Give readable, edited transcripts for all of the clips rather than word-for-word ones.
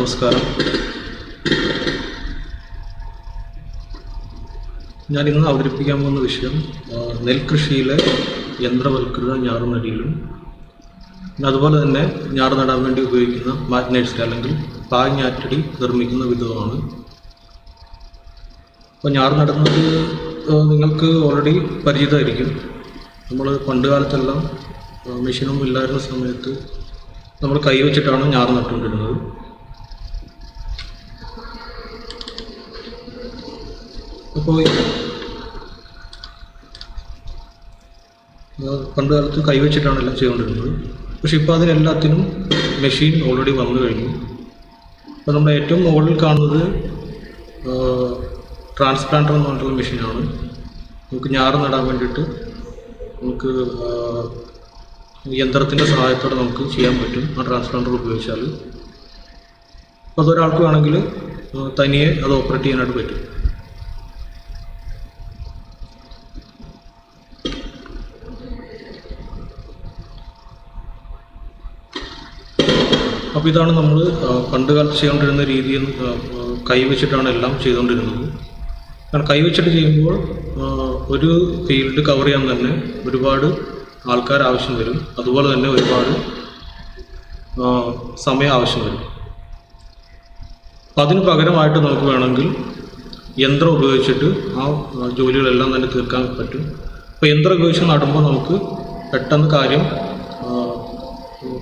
നമസ്കാരം. ഞാൻ ഇന്ന് അവതരിപ്പിക്കാൻ പോകുന്ന വിഷയം നെൽകൃഷിയിലെ യന്ത്രവൽകൃത ഞാറുനടിയിലും അതുപോലെ തന്നെ ഞാറ് നടാൻ വേണ്ടി ഉപയോഗിക്കുന്ന മാഗ്നൈറ്റ്സ് അല്ലെങ്കിൽ പായ്ഞ്ഞാറ്റടി നിർമ്മിക്കുന്ന വിധമാണ്. അപ്പോൾ ഞാറ് നടുന്നത് നിങ്ങൾക്ക് ഓൾറെഡി പരിചിതമായിരിക്കും. നമ്മൾ പണ്ട് കാലത്തെല്ലാം മെഷീനൊന്നും ഇല്ലായിരുന്ന സമയത്ത് നമ്മൾ കൈവച്ചിട്ടാണ് ഞാറ് നട്ടുകൊണ്ടിരുന്നത്. അപ്പോൾ പണ്ട് കാലത്ത് കൈവച്ചിട്ടാണ് എല്ലാം ചെയ്തുകൊണ്ടിരുന്നത്. പക്ഷെ ഇപ്പോൾ അതിനെല്ലാത്തിനും മെഷീൻ ഓൾറെഡി വന്നു കഴിഞ്ഞു. അപ്പോൾ നമ്മൾ ഏറ്റവും മുകളിൽ കാണുന്നത് ട്രാൻസ്പ്ലാന്റർ എന്ന് പറഞ്ഞിട്ടുള്ള മെഷീനാണ്. നമുക്ക് ഞാറ് നടാൻ വേണ്ടിയിട്ട് നമുക്ക് യന്ത്രത്തിൻ്റെ സഹായത്തോടെ നമുക്ക് ചെയ്യാൻ പറ്റും ആ ട്രാൻസ്പ്ലാന്റർ ഉപയോഗിച്ചാൽ. അപ്പോൾ അതൊരാൾക്ക് വേണമെങ്കിൽ തനിയെ അത് ഓപ്പറേറ്റ് ചെയ്യാനായിട്ട് പറ്റും. അപ്പോൾ ഇതാണ് നമ്മൾ പണ്ട് കാലത്ത് ചെയ്തുകൊണ്ടിരുന്ന രീതിയിൽ കൈവച്ചിട്ടാണ് എല്ലാം ചെയ്തുകൊണ്ടിരുന്നത്. കാരണം കൈവച്ചിട്ട് ചെയ്യുമ്പോൾ ഒരു ഫീൽഡ് കവർ ചെയ്യാൻ തന്നെ ഒരുപാട് ആൾക്കാർ ആവശ്യം വരും. അതുപോലെ തന്നെ ഒരുപാട് സമയം ആവശ്യം വരും. അപ്പം അതിന് പകരമായിട്ട് നമുക്ക് വേണമെങ്കിൽ യന്ത്രം ഉപയോഗിച്ചിട്ട് ആ ജോലികളെല്ലാം തന്നെ തീർക്കാൻ പറ്റും. അപ്പോൾ യന്ത്രം ഉപയോഗിച്ച് നടുമ്പോൾ നമുക്ക്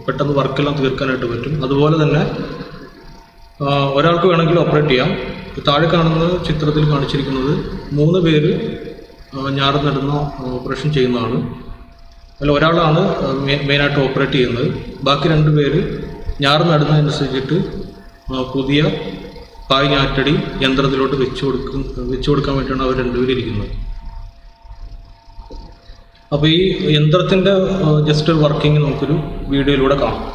പെട്ടെന്ന് വർക്കെല്ലാം തീർക്കാനായിട്ട് പറ്റും. അതുപോലെ തന്നെ ഒരാൾക്ക് വേണമെങ്കിൽ ഓപ്പറേറ്റ് ചെയ്യാം. താഴെ കാണുന്ന ചിത്രത്തിൽ കാണിച്ചിരിക്കുന്നത് 3 പേര് ഞാറ് നടുന്ന ഓപ്പറേഷൻ ചെയ്യുന്നതാണ്. അതിൽ ഒരാളാണ് മെയിനായിട്ട് ഓപ്പറേറ്റ് ചെയ്യുന്നത്. ബാക്കി 2 പേര് ഞാറ് നടുന്നതനുസരിച്ചിട്ട് പുതിയ പായ്ഞ്ഞാറ്റടി യന്ത്രത്തിലോട്ട് വെച്ച് കൊടുക്കാൻ വേണ്ടിയിട്ടാണ് അവർ 2 പേര് ഇരിക്കുന്നത്. അപ്പോൾ ഈ യന്ത്രത്തിൻ്റെ ജസ്റ്റ് ഒരു വർക്കിംഗ് നമുക്കൊരു വീഡിയോയിലൂടെ കാണാം.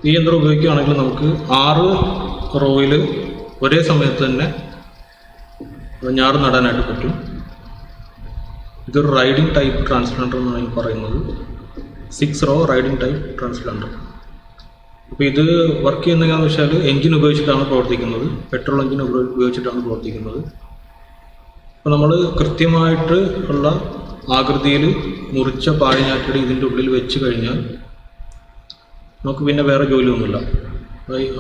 ഈ യന്ത്രം ഉപയോഗിക്കുകയാണെങ്കിൽ നമുക്ക് 6 റോയിൽ ഒരേ സമയത്ത് തന്നെ ഞാറ് നടാനായിട്ട് പറ്റും. ഇതൊരു റൈഡിംഗ് ടൈപ്പ് ട്രാൻസ്പ്ലാന്റർ എന്നാണ് പറയുന്നത്. 6 റോ റൈഡിംഗ് ടൈപ്പ് ട്രാൻസ്പ്ലാന്റർ. അപ്പോൾ ഇത് വർക്ക് ചെയ്യുന്നത് എങ്ങനെയാണെന്ന് വെച്ചാൽ എൻജിൻ ഉപയോഗിച്ചിട്ടാണ് പ്രവർത്തിക്കുന്നത്. പെട്രോൾ എൻജിൻ ഉപയോഗിച്ചിട്ടാണ് പ്രവർത്തിക്കുന്നത്. അപ്പോൾ നമ്മൾ കൃത്യമായിട്ട് ഉള്ള ആകൃതിയിൽ മുറിച്ച പായ്ഞ്ഞാറ്റടി ഇതിൻ്റെ ഉള്ളിൽ വെച്ച് കഴിഞ്ഞാൽ നമുക്ക് പിന്നെ വേറെ ജോലിയൊന്നുമില്ല.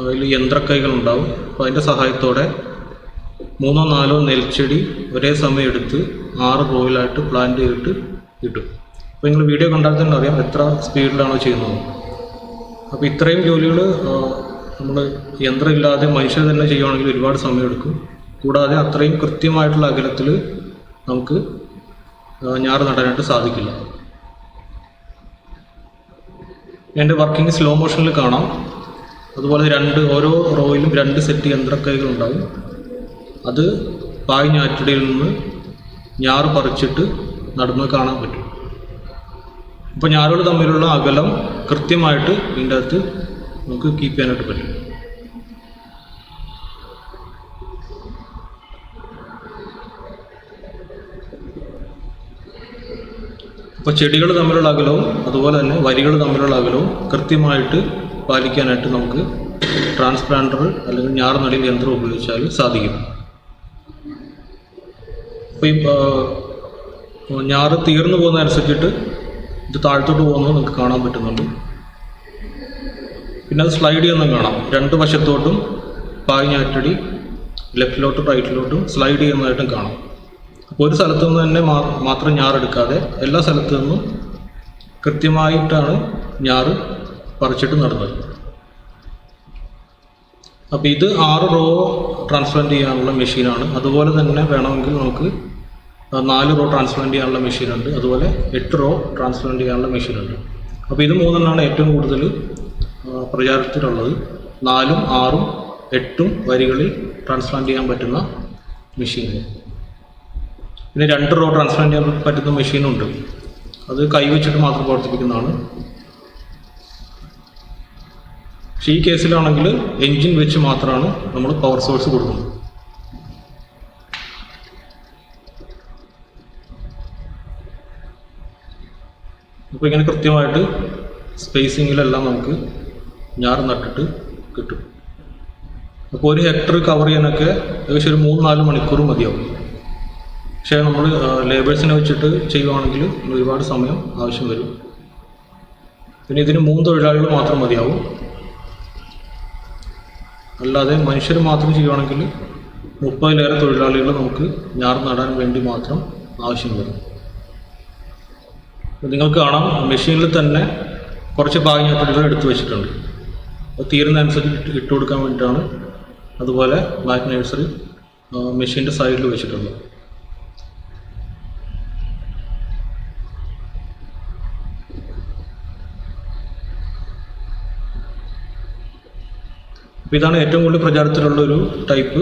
അതിൽ യന്ത്രക്കൈകളുണ്ടാവും. അപ്പോൾ അതിൻ്റെ സഹായത്തോടെ 3-4 നെൽച്ചെടി ഒരേ സമയം എടുത്ത് 6 റോയിലായിട്ട് പ്ലാന്റ് ചെയ്തിട്ട് കിട്ടും. അപ്പോൾ നിങ്ങൾ വീഡിയോ കണ്ടാൽ തന്നെ അറിയാം എത്ര സ്പീഡിലാണോ ചെയ്യുന്നത്. അപ്പോൾ ഇത്രയും ജോലികൾ നമ്മൾ യന്ത്രമില്ലാതെ മനുഷ്യർ തന്നെ ചെയ്യുകയാണെങ്കിൽ ഒരുപാട് സമയമെടുക്കും. കൂടാതെ അത്രയും കൃത്യമായിട്ടുള്ള അകലത്തിൽ നമുക്ക് ഞാറ് നടാനായിട്ട് സാധിക്കില്ല. എൻ്റെ വർക്കിംഗ് സ്ലോ മോഷനിൽ കാണാം. അതുപോലെ ഓരോ റോയിലും 2 സെറ്റ് യന്ത്രക്കൈകളുണ്ടാവും. അത് പായ്ഞ്ഞാറ്റടിയിൽ നിന്ന് ഞാറ് പറിച്ചിട്ട് നടുന്നത് കാണാൻ പറ്റും. അപ്പോൾ ഞാറുകൾ തമ്മിലുള്ള അകലം കൃത്യമായിട്ട് ഇതിൻ്റെ അകത്ത് നമുക്ക് കീപ്പ് ചെയ്യാനായിട്ട് പറ്റും. അപ്പോൾ ചെടികൾ തമ്മിലുള്ള അകലവും അതുപോലെ തന്നെ വരികൾ തമ്മിലുള്ള അകലവും കൃത്യമായിട്ട് പാലിക്കാനായിട്ട് നമുക്ക് ട്രാൻസ്പ്ലാന്റർ അല്ലെങ്കിൽ ഞാറ് നടീൽ യന്ത്രം ഉപയോഗിച്ചാൽ സാധിക്കും. അപ്പോൾ ഈ ഞാറ് തീർന്നു പോകുന്നതനുസരിച്ചിട്ട് ഇത് താഴത്തോട്ട് പോകുന്നത് നമുക്ക് കാണാൻ പറ്റുന്നുണ്ട്. പിന്നെ അത് സ്ലൈഡ് ചെയ്യുന്നത് കാണാം. 2 വശത്തോട്ടും പായ്ഞ്ഞാറ്റടി ലെഫ്റ്റിലോട്ടും റൈറ്റിലോട്ടും സ്ലൈഡ് ചെയ്യുന്നതായിട്ടും കാണാം. അപ്പോൾ ഒരു സ്ഥലത്തു നിന്ന് തന്നെ മാത്രം ഞാറെടുക്കാതെ എല്ലാ സ്ഥലത്തു നിന്നും കൃത്യമായിട്ടാണ് ഞാറ് പറിച്ചിട്ട് നടുന്നത്. അപ്പോൾ ഇത് 6 റോ ട്രാൻസ്പ്ലാന്റ് ചെയ്യാനുള്ള മെഷീനാണ്. അതുപോലെ തന്നെ വേണമെങ്കിൽ നമുക്ക് 4 റോ ട്രാൻസ്പ്ലാന്റ് ചെയ്യാനുള്ള മെഷീനുണ്ട്. അതുപോലെ 8 റോ ട്രാൻസ്പ്ലാന്റ് ചെയ്യാനുള്ള മെഷീനുണ്ട്. അപ്പോൾ ഇത് 3 ഏറ്റവും കൂടുതൽ പ്രചാരത്തിലുള്ളത്. 4ഉം 6ഉം 8 വരികളിൽ ട്രാൻസ്പ്ലാന്റ് ചെയ്യാൻ പറ്റുന്ന മെഷീൻ. പിന്നെ 2 റോ ട്രാൻസ്പ്ലാന്റ് ചെയ്യാൻ പറ്റുന്ന മെഷീനുണ്ട്. അത് കൈവച്ചിട്ട് മാത്രം പ്രവർത്തിപ്പിക്കുന്നതാണ്. പക്ഷേ ഈ കേസിലാണെങ്കിൽ എൻജിൻ വെച്ച് മാത്രമാണ് നമ്മൾ പവർ സോഴ്സ് കൊടുക്കുന്നത്. അപ്പോൾ ഇങ്ങനെ കൃത്യമായിട്ട് സ്പേസിങ്ങിലെല്ലാം നമുക്ക് ഞാറ് നട്ടിട്ട് കിട്ടും. അപ്പോൾ 1 ഹെക്ടർ കവർ ചെയ്യാനൊക്കെ ഏകദേശം ഒരു 3-4 മണിക്കൂർ മതിയാവും. പക്ഷേ നമ്മൾ ലേബേഴ്സിനെ വെച്ചിട്ട് ചെയ്യുവാണെങ്കിൽ ഒരുപാട് സമയം ആവശ്യം വരും. പിന്നെ ഇതിന് 3 തൊഴിലാളികൾ മാത്രം മതിയാവും. അല്ലാതെ മനുഷ്യർ മാത്രം ചെയ്യുവാണെങ്കിൽ 30-ലേറെ തൊഴിലാളികൾ നമുക്ക് ഞാറ് നടാൻ വേണ്ടി മാത്രം ആവശ്യം വരും. നിങ്ങൾക്ക് കാണാം, മെഷീനിൽ തന്നെ കുറച്ച് പാകിഞ്ഞാറ്റുകൾ എടുത്തു വെച്ചിട്ടുണ്ട്. അത് തീരുന്നതനുസരിച്ച് ഇട്ട് കൊടുക്കാൻ വേണ്ടിയിട്ടാണ്. അതുപോലെ ബാക്ക് നഴ്സറി മെഷീൻ്റെ സൈഡിൽ വെച്ചിട്ടുള്ളത്. അപ്പോൾ ഇതാണ് ഏറ്റവും കൂടുതൽ പ്രചാരത്തിലുള്ള ഒരു ടൈപ്പ്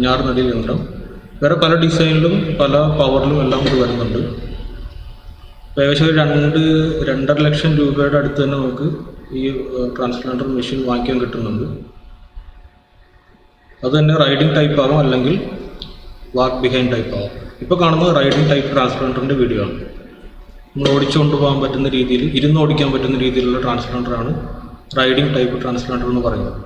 ഞാറ് നടീൽ യന്ത്രം. വേറെ പല ഡിസൈനിലും പല പവറിലും എല്ലാം ഇത് വരുന്നുണ്ട്. ഏകദേശം 2-2.5 ലക്ഷം രൂപയുടെ അടുത്ത് തന്നെ നമുക്ക് ഈ ട്രാൻസ്പ്ലാന്റർ മെഷീൻ വാങ്ങിക്കാൻ കിട്ടുന്നുണ്ട്. അത് തന്നെ റൈഡിങ് ടൈപ്പ് ആകും, അല്ലെങ്കിൽ വാക്ക് ബിഹൈൻഡ് ടൈപ്പ് ആകും. ഇപ്പോൾ കാണുന്നത് റൈഡിങ് ടൈപ്പ് ട്രാൻസ്പ്ലാന്ററിൻ്റെ വീഡിയോ ആണ്. നമ്മൾ ഓടിച്ചുകൊണ്ട് പോകാൻ പറ്റുന്ന രീതിയിൽ, ഇരുന്ന് ഓടിക്കാൻ പറ്റുന്ന രീതിയിലുള്ള ട്രാൻസ്പ്ലാന്ററാണ് റൈഡിങ് ടൈപ്പ് ട്രാൻസ്പ്ലാന്റർ എന്ന് പറയുന്നത്.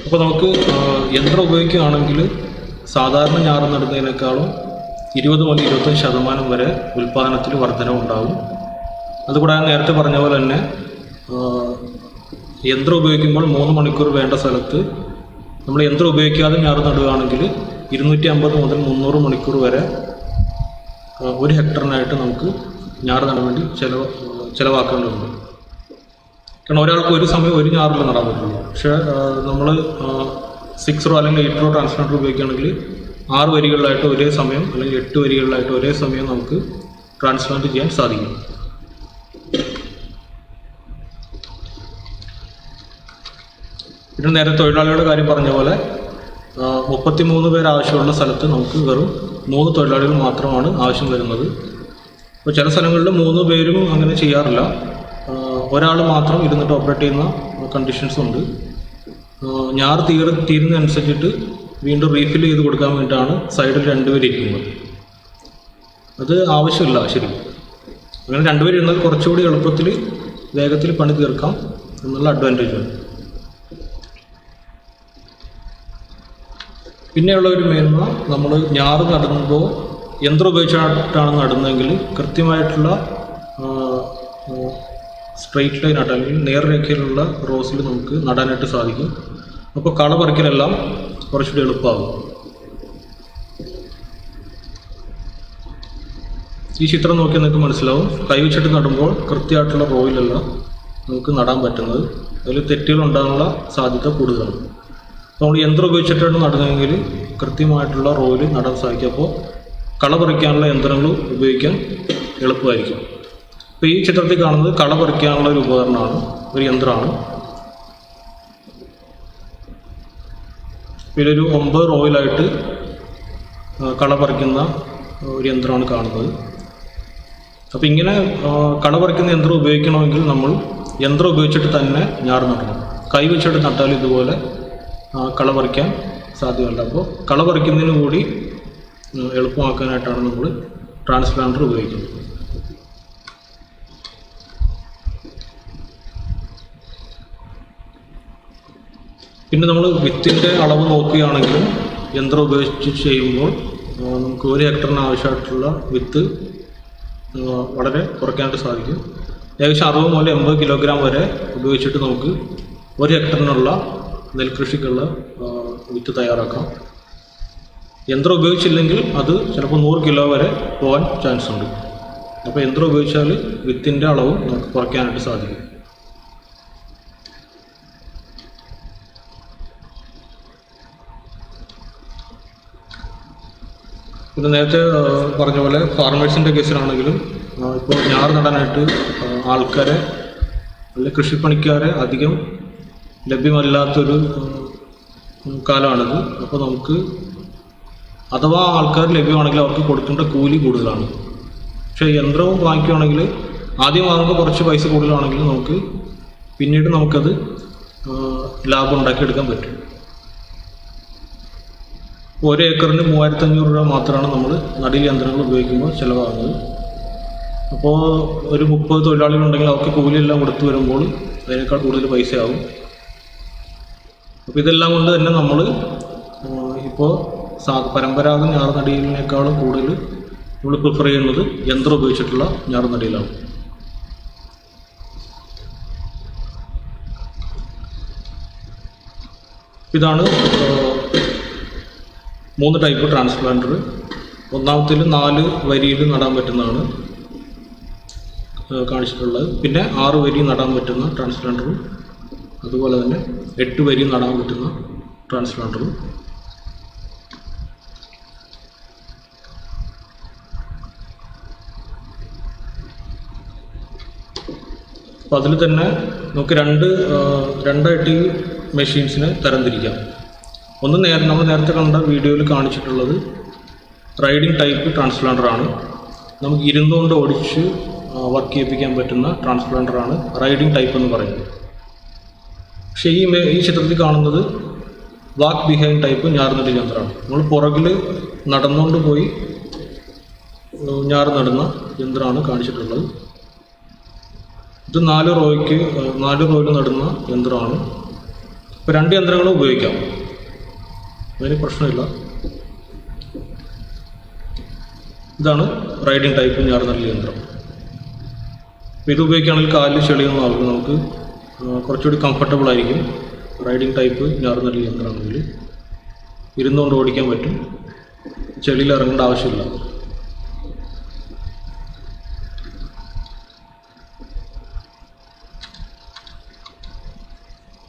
അപ്പോൾ നമുക്ക് യന്ത്രം ഉപയോഗിക്കുകയാണെങ്കിൽ സാധാരണ ഞാറ് നടുന്നതിനേക്കാളും 20 മുതൽ 25% വരെ ഉൽപ്പാദനത്തിൽ വർധനവുണ്ടാകും. അതുകൂടാതെ നേരത്തെ പറഞ്ഞ പോലെ തന്നെ യന്ത്രം ഉപയോഗിക്കുമ്പോൾ 3 മണിക്കൂർ വേണ്ട സ്ഥലത്ത് നമ്മൾ യന്ത്രം ഉപയോഗിക്കാതെ ഞാറ് നടുകയാണെങ്കിൽ 250 മുതൽ 300 മണിക്കൂർ വരെ 1 ഹെക്ടറിനായിട്ട് നമുക്ക് ഞാറ് നടാൻ വേണ്ടി ചിലവാക്കേണ്ടതുണ്ട്. കാരണം ഒരാൾക്ക് ഒരു സമയം ഒരു ഞാറിൽ നടാൻ പറ്റുള്ളൂ. പക്ഷേ നമ്മൾ 6 റോ അല്ലെങ്കിൽ 8 റോ ട്രാൻസ്പ്ലാന്റർ ഉപയോഗിക്കുകയാണെങ്കിൽ 6 വരികളിലായിട്ട് ഒരേ സമയം, അല്ലെങ്കിൽ 8 വരികളിലായിട്ട് ഒരേ സമയം നമുക്ക് ട്രാൻസ്പ്ലാന്റ് ചെയ്യാൻ സാധിക്കും. പിന്നെ നേരെ തൊഴിലാളികളുടെ കാര്യം പറഞ്ഞ പോലെ 33 പേർ ആവശ്യമുള്ള സ്ഥലത്ത് നമുക്ക് വെറും 3 തൊഴിലാളികൾ മാത്രമാണ് ആവശ്യം വരുന്നത്. അപ്പോൾ ചില സ്ഥലങ്ങളിൽ 3 പേരും അങ്ങനെ ചെയ്യാറില്ല. ഒരാൾ മാത്രം ഇരുന്നിട്ട് ഓപ്പറേറ്റ് ചെയ്യുന്ന കണ്ടീഷൻസ് ഉണ്ട്. ഞാറ് തീരുന്നതനുസരിച്ചിട്ട് വീണ്ടും റീഫിൽ ചെയ്ത് കൊടുക്കാൻ വേണ്ടിയിട്ടാണ് സൈഡിൽ 2 പേര് ഇരിക്കുന്നത്. അത് ആവശ്യമില്ല ശരിക്കും. അങ്ങനെ 2 പേര് ഇരുന്നാൽ കുറച്ചുകൂടി എളുപ്പത്തിൽ വേഗത്തിൽ പണി തീർക്കാം എന്നുള്ള അഡ്വാൻറ്റേജ് ഉണ്ട്. പിന്നെയുള്ള ഒരു മേന്മ, നമ്മൾ ഞാറ് നടുമ്പോൾ യന്ത്രം ഉപയോഗിച്ചിട്ടാണ് നടുന്നതെങ്കിൽ കൃത്യമായിട്ടുള്ള സ്ട്രെയിറ്റ് ലൈനായിട്ട് അല്ലെങ്കിൽ നേർരേഖയിലുള്ള റോസിൽ നമുക്ക് നടാനായിട്ട് സാധിക്കും. അപ്പോൾ കള പറിക്കലെല്ലാം കുറച്ചുകൂടി എളുപ്പമാകും. ഈ ചിത്രം നോക്കിയാൽ നിങ്ങൾക്ക് മനസ്സിലാവും, കൈവച്ചിട്ട് നടുമ്പോൾ കൃത്യമായിട്ടുള്ള റോയിലല്ല നമുക്ക് നടാൻ പറ്റുന്നത്. അതിൽ തെറ്റുകൾ ഉണ്ടാകാനുള്ള സാധ്യത കൂടുതലാണ്. നമ്മൾ യന്ത്രം ഉപയോഗിച്ചിട്ടാണ് നടുന്നതെങ്കിൽ കൃത്യമായിട്ടുള്ള റോയിൽ നടാൻ സാധിക്കും. അപ്പോൾ കള പറിക്കാനുള്ള യന്ത്രങ്ങൾ ഉപയോഗിക്കാൻ എളുപ്പമായിരിക്കും. ഇപ്പോൾ ഈ ചിത്രത്തിൽ കാണുന്നത് കള പറിക്കാനുള്ള ഒരു ഉപകരണമാണ്, ഒരു യന്ത്രമാണ്. പിന്നെ ഒരു 9 റോയിലായിട്ട് കള പറിക്കുന്ന ഒരു യന്ത്രമാണ് കാണുന്നത്. അപ്പോൾ ഇങ്ങനെ കള പറിക്കുന്ന യന്ത്രം ഉപയോഗിക്കണമെങ്കിൽ നമ്മൾ യന്ത്രം ഉപയോഗിച്ചിട്ട് തന്നെ ഞാറ് നടണം. കൈ വെച്ചിട്ട് നട്ടാൽ ഇതുപോലെ കള പറിക്കാൻ സാധ്യമല്ല. അപ്പോൾ കള പറിക്കുന്നതിന് കൂടി എളുപ്പമാക്കാനായിട്ടാണ് നമ്മൾ ട്രാൻസ്പ്ലാന്റർ ഉപയോഗിക്കുന്നത്. പിന്നെ നമ്മൾ വിത്തിൻ്റെ അളവ് നോക്കുകയാണെങ്കിലും യന്ത്രം ഉപയോഗിച്ച് ചെയ്യുമ്പോൾ നമുക്ക് 1 ഹെക്ടറിന് ആവശ്യമായിട്ടുള്ള വിത്ത് വളരെ കുറയ്ക്കാനായിട്ട് സാധിക്കും. ഏകദേശം 60 മുതൽ 80 കിലോഗ്രാം വരെ ഉപയോഗിച്ചിട്ട് നമുക്ക് 1 ഹെക്ടറിനുള്ള നെൽകൃഷിക്കുള്ള വിത്ത് തയ്യാറാക്കാം. യന്ത്രം ഉപയോഗിച്ചില്ലെങ്കിൽ അത് ചിലപ്പോൾ 100 കിലോ വരെ പോകാൻ ചാൻസ് ഉണ്ട്. അപ്പോൾ യന്ത്രം ഉപയോഗിച്ചാൽ വിത്തിൻ്റെ അളവും നമുക്ക് കുറയ്ക്കാനായിട്ട് സാധിക്കും. പിന്നെ നേരത്തെ പറഞ്ഞ പോലെ ഫാർമേഴ്സിൻ്റെ കേസിലാണെങ്കിലും ഇപ്പോൾ ഞാറ് നടാനായിട്ട് ആൾക്കാരെ അല്ലെങ്കിൽ കൃഷിപ്പണിക്കാരെ അധികം ലഭ്യമല്ലാത്തൊരു കാലമാണിത്. അപ്പോൾ നമുക്ക് അഥവാ ആൾക്കാർ ലഭ്യമാണെങ്കിൽ അവർക്ക് കൊടുക്കേണ്ട കൂലി കൂടുതലാണ്. പക്ഷേ യന്ത്രവും വാങ്ങിക്കുകയാണെങ്കിൽ ആദ്യം വാങ്ങുമ്പോൾ കുറച്ച് പൈസ കൂടുതലാണെങ്കിലും നമുക്ക് പിന്നീട് നമുക്കത് ലാഭം ഉണ്ടാക്കിയെടുക്കാൻ പറ്റും. 1 ഏക്കറിന് 3500 രൂപ മാത്രമാണ് നമ്മൾ നടീൽ യന്ത്രങ്ങൾ ഉപയോഗിക്കുമ്പോൾ ചിലവാകുന്നത്. അപ്പോൾ ഒരു 30 തൊഴിലാളികളുണ്ടെങ്കിൽ അവർക്ക് കൂലിയെല്ലാം കൊടുത്തു വരുമ്പോൾ അതിനേക്കാൾ കൂടുതൽ പൈസയാവും. അപ്പോൾ ഇതെല്ലാം കൊണ്ട് തന്നെ നമ്മൾ ഇപ്പോൾ പരമ്പരാഗത ഞാറുനടീലിനേക്കാളും കൂടുതൽ നമ്മൾ പ്രിഫർ ചെയ്യുന്നത് യന്ത്രം ഉപയോഗിച്ചിട്ടുള്ള ഞാറുനടീലാണ്. ഇതാണ് 3 ടൈപ്പ് ട്രാൻസ്പ്ലാന്റർ. ഒന്നാമത്തിൽ 4 വരിയിൽ നടാൻ പറ്റുന്നതാണ് കാണിച്ചിട്ടുള്ളത്. പിന്നെ 6 വരി നടാൻ പറ്റുന്ന ട്രാൻസ്പ്ലാന്ററും അതുപോലെ തന്നെ 8 വരി നടാൻ പറ്റുന്ന ട്രാൻസ്പ്ലാന്ററും. അപ്പോൾ അതിൽ തന്നെ നമുക്ക് രണ്ടായിട്ട് ഈ മെഷീൻസിനെ തരംതിരിക്കാം. ഒന്ന് നമ്മൾ നേരത്തെ കണ്ട വീഡിയോയിൽ കാണിച്ചിട്ടുള്ളത് റൈഡിങ് ടൈപ്പ് ട്രാൻസ്പ്ലാന്ററാണ്. നമുക്ക് ഇരുന്നുകൊണ്ട് ഓടിച്ച് വർക്ക് ചെയ്യിപ്പിക്കാൻ പറ്റുന്ന ട്രാൻസ്പ്ലാന്ററാണ് റൈഡിങ് ടൈപ്പ് എന്ന് പറയുന്നത്. പക്ഷേ ഈ ചിത്രത്തിൽ കാണുന്നത് വാക്ക് ബിഹൈൻഡ് ടൈപ്പ് ഞാറുനടീൽ യന്ത്രമാണ്. നമ്മൾ പുറകിൽ നടന്നുകൊണ്ട് പോയി ഞാറ് നടുന്ന യന്ത്രമാണ് കാണിച്ചിട്ടുള്ളത്. ഇത് 4 റോയിൽ നടുന്ന യന്ത്രമാണ്. ഇപ്പോൾ 2 യന്ത്രങ്ങളും ഉപയോഗിക്കാം, അതിന് പ്രശ്നമില്ല. ഇതാണ് റൈഡിങ് ടൈപ്പ് ഞാറുനടീൽ യന്ത്രം. അപ്പോൾ ഇത് ഉപയോഗിക്കുകയാണെങ്കിൽ കാലിൽ ചെളിയൊന്നും ആകും, നമുക്ക് കുറച്ചുകൂടി കംഫർട്ടബിൾ ആയിരിക്കും. റൈഡിങ് ടൈപ്പ് ഞാറുനടീൽ യന്ത്രമാണെങ്കിൽ ഇരുന്നുകൊണ്ട് ഓടിക്കാൻ പറ്റും, ചെളിയിൽ ഇറങ്ങേണ്ട ആവശ്യമില്ല.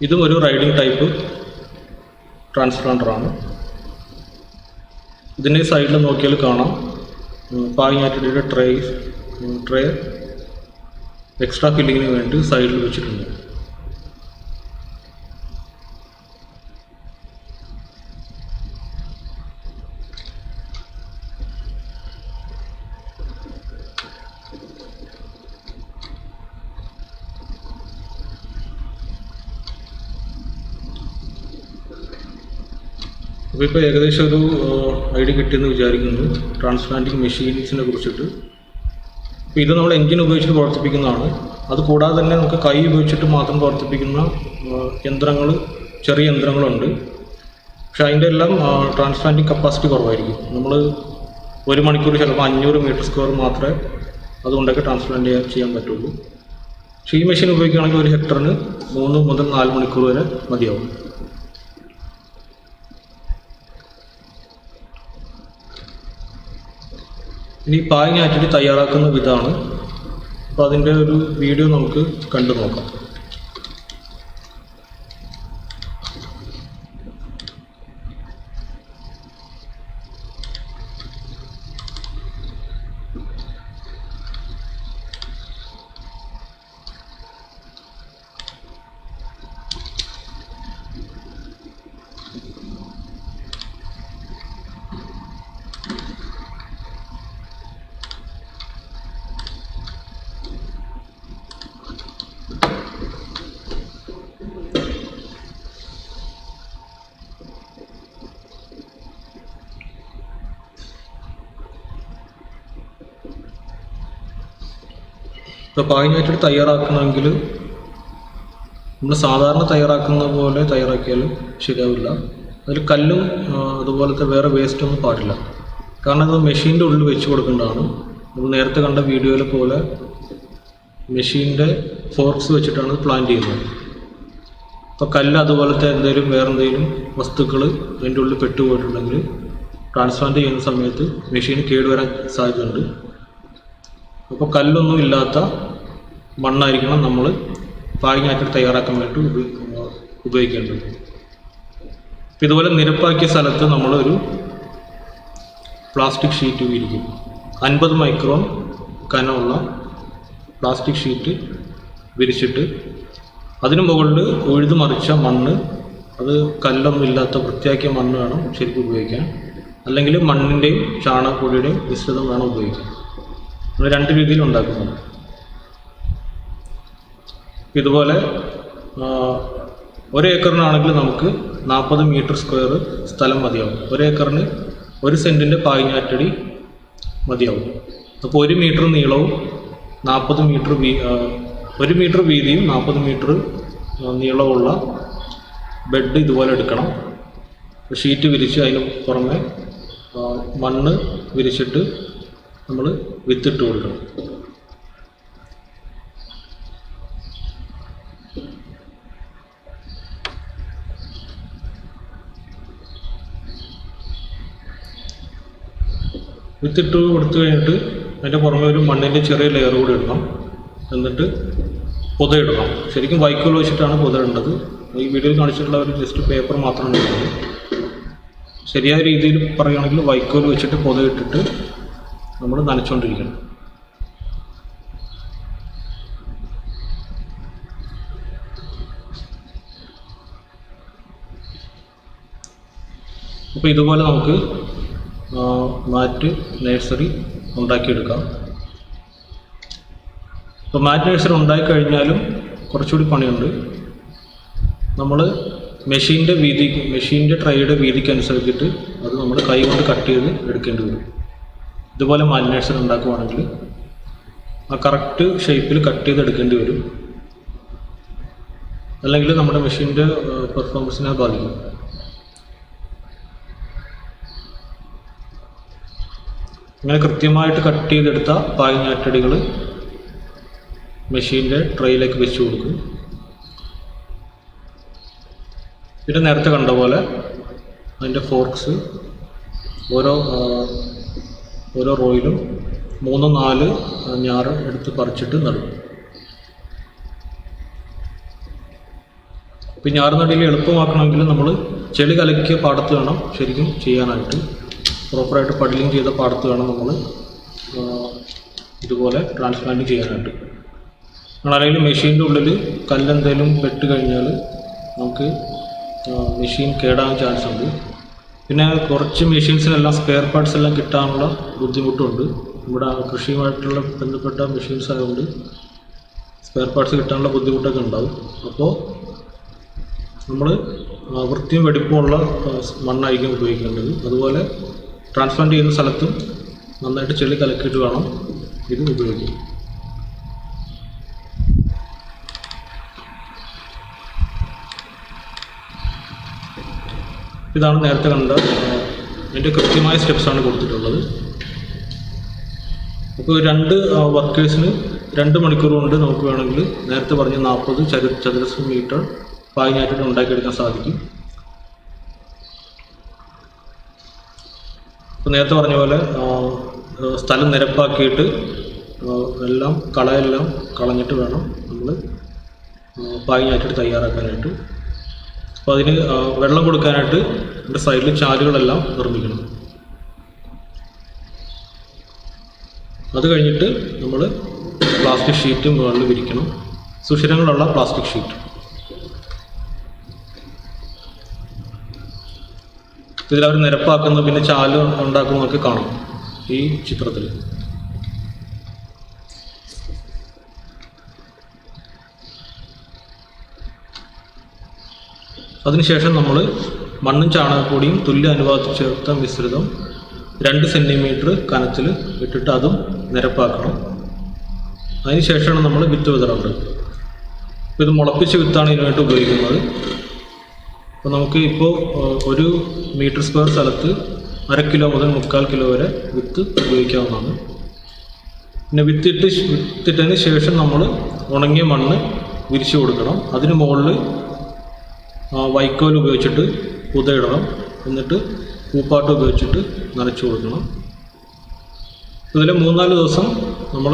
ഇതും ഒരു റൈഡിങ് ടൈപ്പ് ട്രാൻസ്പ്ലാന്ററാണ്. ഇതിൻ്റെ സൈഡിൽ നോക്കിയാൽ കാണാം പായിഞ്ഞാറ്റടിയുടെ ട്രേ എക്സ്ട്രാ ഫില്ലിങ്ങിന് വേണ്ടി സൈഡിൽ വെച്ചിട്ടുണ്ട്. അപ്പോൾ ഇപ്പോൾ ഏകദേശം ഒരു ഐഡിയ കിട്ടിയെന്ന് വിചാരിക്കുന്നു ട്രാൻസ്പ്ലാന്റിങ് മെഷീൻസിനെ കുറിച്ചിട്ട്. അപ്പോൾ ഇത് നമ്മൾ എൻജിൻ ഉപയോഗിച്ചിട്ട് പ്രവർത്തിപ്പിക്കുന്നതാണ്. അത് കൂടാതെ തന്നെ നമുക്ക് കൈ ഉപയോഗിച്ചിട്ട് മാത്രം പ്രവർത്തിപ്പിക്കുന്ന ചെറിയ യന്ത്രങ്ങളുണ്ട്. പക്ഷേ അതിൻ്റെ എല്ലാം ട്രാൻസ്പ്ലാന്റിങ് കപ്പാസിറ്റി കുറവായിരിക്കും. നമ്മൾ 1 മണിക്കൂർ ചിലപ്പോൾ 500 മീറ്റർ സ്ക്വയർ മാത്രമേ അതുകൊണ്ടൊക്കെ ട്രാൻസ്പ്ലാന്റ് ചെയ്യാൻ പറ്റുള്ളൂ. പക്ഷേ ഈ മെഷീൻ ഉപയോഗിക്കുകയാണെങ്കിൽ 1 ഹെക്ടറിന് 3 മുതൽ 4 മണിക്കൂർ വരെ മതിയാവും. ഇനി പായിഞ്ഞാറ്റടി തയ്യാറാക്കുന്ന വിധമാണ്. അപ്പോൾ അതിൻ്റെ ഒരു വീഡിയോ നമുക്ക് കണ്ടു നോക്കാം. ഇപ്പോൾ പായിഞ്ഞാറ്റടി തയ്യാറാക്കണമെങ്കിൽ നമ്മൾ സാധാരണ തയ്യാറാക്കുന്ന പോലെ തയ്യാറാക്കിയാലും ശരിയാവില്ല. അതിൽ കല്ലും അതുപോലത്തെ വേറെ വേസ്റ്റൊന്നും പാടില്ല. കാരണം അത് മെഷീൻ്റെ ഉള്ളിൽ വെച്ച് കൊടുക്കേണ്ടതാണ്. നമ്മൾ നേരത്തെ കണ്ട വീഡിയോയിലെ പോലെ മെഷീൻ്റെ ഫോർക്സ് വെച്ചിട്ടാണ് പ്ലാൻ ചെയ്യുന്നത്. അപ്പോൾ കല്ല് അതുപോലത്തെ വേറെ എന്തെങ്കിലും വസ്തുക്കൾ അതിൻ്റെ ഉള്ളിൽ പെട്ടുപോയിട്ടുണ്ടെങ്കിൽ ട്രാൻസ്പ്ലാന്റ് ചെയ്യുന്ന സമയത്ത് മെഷീന് കേടുവരാൻ സാധ്യതയുണ്ട്. അപ്പോൾ കല്ലൊന്നും ഇല്ലാത്ത മണ്ണായിരിക്കണം നമ്മൾ പായിഞ്ഞാറ്റടി തയ്യാറാക്കാൻ വേണ്ടി ഉപയോഗിക്കേണ്ടത്. ഇതുപോലെ നിരപ്പാക്കിയ സ്ഥലത്ത് നമ്മളൊരു പ്ലാസ്റ്റിക് ഷീറ്റ് വിരിക്കും. 50 മൈക്രോൺ കനമുള്ള പ്ലാസ്റ്റിക് ഷീറ്റ് വിരിച്ചിട്ട് അതിന് മുകളിൽ ഉഴുതു മറിച്ച മണ്ണ്, അത് കല്ലൊന്നും ഇല്ലാത്ത വൃത്തിയാക്കിയ മണ്ണ് വേണം ശരിക്കും ഉപയോഗിക്കാൻ, അല്ലെങ്കിൽ മണ്ണിൻ്റെയും ചാണകപ്പൊടിയുടെയും മിശ്രിതം വേണം ഉപയോഗിക്കാൻ. നമ്മൾ 2 രീതിയിൽ ഉണ്ടാക്കുന്നുണ്ട്. ഇതുപോലെ 1 ഏക്കറിനാണെങ്കിൽ നമുക്ക് 40 മീറ്റർ സ്ക്വയർ സ്ഥലം മതിയാവും. 1 ഏക്കറിന് 1 സെൻറ്റിൻ്റെ പായിഞ്ഞാറ്റടി മതിയാവും. അപ്പോൾ 1 മീറ്റർ നീളവും 1 മീറ്റർ വീതിയും 40 മീറ്റർ നീളമുള്ള ബെഡ് ഇതുപോലെ എടുക്കണം. ഷീറ്റ് വിരിച്ച് അതിന് പുറമെ മണ്ണ് വിരിച്ചിട്ട് നമ്മൾ വിത്തിട്ട് കൊടുക്കണം. വിത്തിട്ട് കൊടുത്തു കഴിഞ്ഞിട്ട് അതിൻ്റെ പുറമെ ഒരു മണ്ണിൻ്റെ ചെറിയ ലെയർ കൂടി ഇടണം. എന്നിട്ട് പുതയിടണം. ശരിക്കും വൈക്കോൽ വെച്ചിട്ടാണ് പുതയിടേണ്ടത്. ഈ വീഡിയോയിൽ കാണിച്ചിട്ടുള്ള ഒരു ജസ്റ്റ് പേപ്പർ മാത്രമാണ് ഇടുന്നത്. ശരിയായ രീതിയിൽ പറയുകയാണെങ്കിൽ വൈക്കോൽ വെച്ചിട്ട് പുതയിട്ടിട്ട് നമ്മൾ നനച്ചുകൊണ്ടിരിക്കണം. അപ്പോൾ ഇതുപോലെ നമുക്ക് മാറ്റ് നഴ്സറി ഉണ്ടാക്കിയെടുക്കാം. ഇപ്പോൾ മാറ്റ് നഴ്സറി ഉണ്ടായിക്കഴിഞ്ഞാലും കുറച്ചുകൂടി പണിയുണ്ട്. നമ്മൾ മെഷീൻ്റെ ട്രൈയുടെ വീതിക്ക് അനുസരിച്ചിട്ട് അത് നമ്മൾ കൈ കൊണ്ട് കട്ട് ചെയ്ത് എടുക്കേണ്ടി വരും. ഇതുപോലെ മാറ്റ് നഴ്സറി ഉണ്ടാക്കുവാണെങ്കിൽ ആ കറക്റ്റ് ഷേപ്പിൽ കട്ട് ചെയ്ത് എടുക്കേണ്ടി വരും. അല്ലെങ്കിൽ നമ്മുടെ മെഷീൻ്റെ പെർഫോമൻസിനെ ബാധിക്കും. ഇങ്ങനെ കൃത്യമായിട്ട് കട്ട് ചെയ്തെടുത്ത പായിഞ്ഞാറ്റടികൾ മെഷീൻ്റെ ട്രേയിലേക്ക് വെച്ച് കൊടുക്കും. പിന്നെ നേരത്തെ കണ്ട പോലെ അതിൻ്റെ ഫോർക്സ് ഓരോ റോയിലും 3-4 ഞാറ് എടുത്ത് പറിച്ചിട്ട് നടും. ഇപ്പം ഞാറ് നടയിൽ എളുപ്പമാക്കണമെങ്കിൽ നമ്മൾ ചെളി കലക്കിയ പാടത്ത് വേണം ശരിക്കും ചെയ്യാനായിട്ട്. പ്രോപ്പറായിട്ട് പഡ്ലിങ് ചെയ്ത പാടത്ത് വേണം നമ്മൾ ഇതുപോലെ ട്രാൻസ്പ്ലാന്റിങ് ചെയ്യാനായിട്ട്. അല്ലെങ്കിൽ മെഷീൻ്റെ ഉള്ളിൽ കല്ലെന്തെങ്കിലും പെട്ട് കഴിഞ്ഞാൽ നമുക്ക് മെഷീൻ കേടാകാൻ ചാൻസ് ഉണ്ട്. പിന്നെ കുറച്ച് മെഷീൻസിനെല്ലാം സ്പെയർ പാർട്സ് എല്ലാം കിട്ടാനുള്ള ബുദ്ധിമുട്ടുണ്ട്. നമ്മുടെ കൃഷിയുമായിട്ടുള്ള ബന്ധപ്പെട്ട മെഷീൻസ് ആയതുകൊണ്ട് സ്പെയർ പാർട്സ് കിട്ടാനുള്ള ബുദ്ധിമുട്ടൊക്കെ ഉണ്ടാവും. അപ്പോൾ നമ്മൾ വൃത്തിയും വെടിപ്പുമുള്ള മണ്ണായിരിക്കും ഉപയോഗിക്കേണ്ടത്. അതുപോലെ ട്രാൻസ്പ്ലാന്റ് ചെയ്യുന്ന സ്ഥലത്തും നന്നായിട്ട് ചെളി കലക്കിയിട്ട് വേണം ഇത് ഉപയോഗിക്കാൻ. ഇതാണ് നേരത്തെ കണ്ട അതിൻ്റെ കൃത്യമായ സ്റ്റെപ്സാണ് കൊടുത്തിട്ടുള്ളത്. അപ്പോൾ 2 വർക്കേഴ്സിന് 2 മണിക്കൂർ കൊണ്ട് നമുക്ക് വേണമെങ്കിൽ നേരത്തെ പറഞ്ഞ 40 ചതുരശ്ര മീറ്റർ പായിഞ്ഞാറ്റടി ഉണ്ടാക്കിയെടുക്കാൻ സാധിക്കും. ഇപ്പോൾ നേരത്തെ പറഞ്ഞ പോലെ സ്ഥലം നിരപ്പാക്കിയിട്ട് എല്ലാം കളയെല്ലാം കളഞ്ഞിട്ട് വേണം നമ്മൾ പായിഞ്ഞാറ്റടി തയ്യാറാക്കാനായിട്ട്. അപ്പോൾ അതിന് വെള്ളം കൊടുക്കാനായിട്ട് ഇവിടെ സൈഡിൽ ചാലുകളെല്ലാം നിർമ്മിക്കണം. അത് കഴിഞ്ഞിട്ട് നമ്മൾ പ്ലാസ്റ്റിക് ഷീറ്റ് മുകളിൽ വിരിക്കണം. സുഷിരങ്ങളുള്ള പ്ലാസ്റ്റിക് ഷീറ്റ്. ഇതിലവർ നിരപ്പാക്കുന്ന പിന്നെ ചാല് ഉണ്ടാക്കുന്നതൊക്കെ കാണും ഈ ചിത്രത്തിൽ. അതിനുശേഷം നമ്മൾ മണ്ണും ചാണകപ്പൊടിയും തുല്യ അനുപാതത്തിൽ ചേർത്ത മിശ്രിതം 2 സെൻറ്റിമീറ്റർ കനത്തിൽ ഇട്ടിട്ട് അതും നിരപ്പാക്കണം. അതിനുശേഷമാണ് നമ്മൾ വിത്ത് വിതറേണ്ടത്. അപ്പോൾ ഇത് മുളപ്പിച്ച വിത്താണ് ഇതിനായിട്ട് ഉപയോഗിക്കുന്നത്. അപ്പോൾ നമുക്ക് ഇപ്പോൾ 1 മീറ്റർ സ്ക്വയർ സ്ഥലത്ത് 1/2 കിലോ മുതൽ 3/4 കിലോ വരെ വിത്ത് ഉപയോഗിക്കാവുന്നതാണ്. പിന്നെ വിത്തിട്ടതിന് ശേഷം നമ്മൾ ഉണങ്ങിയ മണ്ണ് വിരിച്ചു കൊടുക്കണം. അതിന് മുകളിൽ വൈക്കോൽ ഉപയോഗിച്ചിട്ട് പുതയിടണം. എന്നിട്ട് പൂപ്പാട്ട ഉപയോഗിച്ചിട്ട് നനച്ചു കൊടുക്കണം. ഇതിൽ 3-4 ദിവസം നമ്മൾ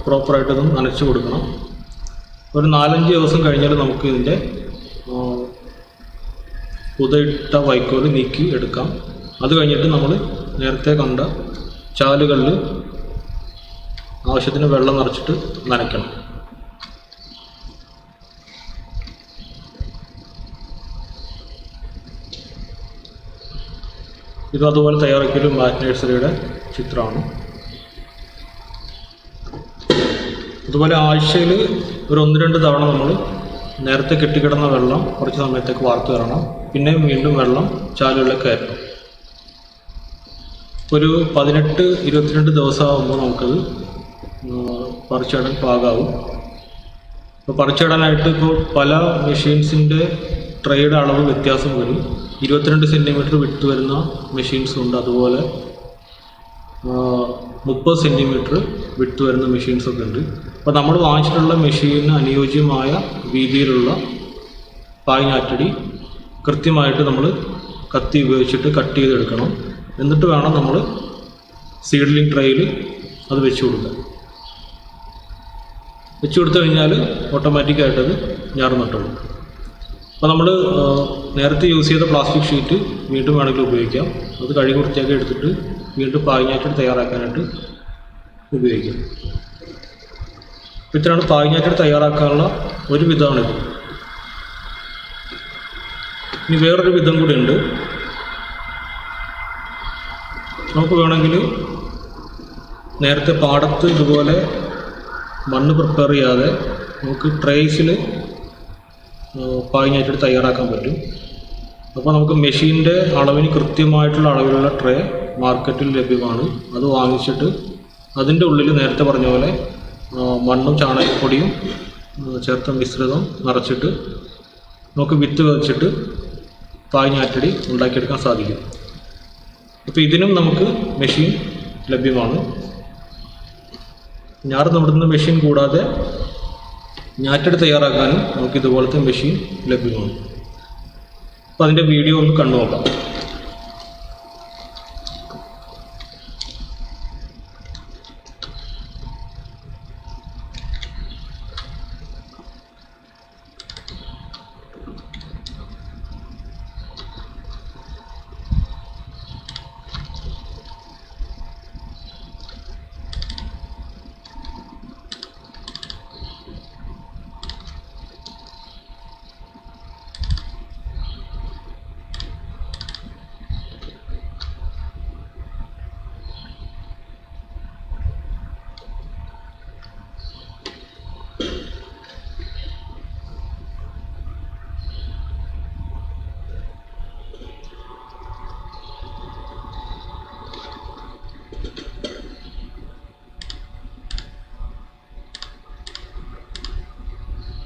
പ്രോപ്പറായിട്ട് ഇതും നനച്ചു കൊടുക്കണം. ഒരു 4-5 ദിവസം കഴിഞ്ഞാൽ നമുക്ക് ഇതിൻ്റെ പുതയിട്ട വൈക്കോൽ നീക്കി എടുക്കാം. അത് കഴിഞ്ഞിട്ട് നമ്മൾ നേരത്തെ കണ്ട ചാലുകളിൽ ആവശ്യത്തിന് വെള്ളം നിറച്ചിട്ട് നനയ്ക്കണം. ഇത് അതുപോലെ തയ്യാറാക്കിയൊരു മാറ്റ് നഴ്സറിയുടെ ചിത്രമാണ്. അതുപോലെ ആഴ്ചയിൽ ഒരു 1-2 തവണ നമ്മൾ നേരത്തെ കെട്ടിക്കിടന്ന വെള്ളം കുറച്ച് സമയത്തേക്ക് വാർത്ത് തരണം. പിന്നെയും വീണ്ടും വെള്ളം ചാലുകളിലേക്ക് കയറ്റണം. ഒരു 18-22 ദിവസമാകുമ്പോൾ നമുക്കത് പറിച്ചിടാൻ പാകാവും. അപ്പോൾ പറിച്ചിടാനായിട്ട് ഇപ്പോൾ പല മെഷീൻസിൻ്റെ ട്രേയുടെ അളവ് വ്യത്യാസം വരും. 22 സെൻറ്റിമീറ്റർ വിട്ട് വരുന്ന മെഷീൻസും ഉണ്ട്, അതുപോലെ 30 സെൻറ്റിമീറ്റർ വിട്ട് വരുന്ന മെഷീൻസൊക്കെ ഉണ്ട്. അപ്പോൾ നമ്മൾ വാങ്ങിച്ചിട്ടുള്ള മെഷീനിന് അനുയോജ്യമായ രീതിയിലുള്ള പായ് ഞാറ്റടി കൃത്യമായിട്ട് നമ്മൾ കത്തി ഉപയോഗിച്ചിട്ട് കട്ട് ചെയ്തെടുക്കണം. എന്നിട്ട് വേണം നമ്മൾ സീഡ്ലിംഗ് ട്രേയിൽ അത് വെച്ച് കൊടുക്കാൻ. വെച്ച് കൊടുത്തു കഴിഞ്ഞാൽ ഓട്ടോമാറ്റിക്കായിട്ടത് ഞാറ് നട്ടോളും. അപ്പോൾ നമ്മൾ നേരത്തെ യൂസ് ചെയ്ത പ്ലാസ്റ്റിക് ഷീറ്റ് വീണ്ടും വേണമെങ്കിൽ ഉപയോഗിക്കാം. അത് കഴുകി വൃത്തിയാക്കി എടുത്തിട്ട് വീണ്ടും പായ് ഞാറ്റടി തയ്യാറാക്കാനായിട്ട് ഉപയോഗിക്കാം. ഇത്രയാണ് പായ് ഞാറ്റടി തയ്യാറാക്കാനുള്ള ഒരു വിധമാണിത്. ഇനി വേറൊരു വിധം കൂടി ഉണ്ട്. നമുക്ക് വേണമെങ്കിൽ നേരത്തെ പാടത്ത് ഇതുപോലെ മണ്ണ് പ്രിപ്പയർ ചെയ്യാതെ നമുക്ക് ട്രേസിൽ പായ് ഞാറ്റടി തയ്യാറാക്കാൻ പറ്റും. അപ്പോൾ നമുക്ക് മെഷീൻ്റെ അളവിന് കൃത്യമായിട്ടുള്ള അളവിലുള്ള ട്രേ മാർക്കറ്റിൽ ലഭ്യമാണ്. അത് വാങ്ങിച്ചിട്ട് അതിൻ്റെ ഉള്ളിൽ നേരത്തെ പറഞ്ഞ പോലെ മണ്ണും ചാണകപ്പൊടിയും ചേർത്ത മിശ്രിതം നിറച്ചിട്ട് നമുക്ക് വിത്ത് വെച്ചിട്ട് പായ് ഞാറ്റടി ഉണ്ടാക്കിയെടുക്കാൻ സാധിക്കും. അപ്പോൾ ഇതിനും നമുക്ക് മെഷീൻ ലഭ്യമാണ്. ഞാറ് നടുന്ന മെഷീൻ കൂടാതെ ഞാറ്റടി തയ്യാറാക്കാനും നമുക്ക് ഇതുപോലത്തെ മെഷീൻ ലഭ്യമാണ്. അപ്പോൾ അതിൻ്റെ വീഡിയോ ഒന്ന് കണ്ടു നോക്കാം.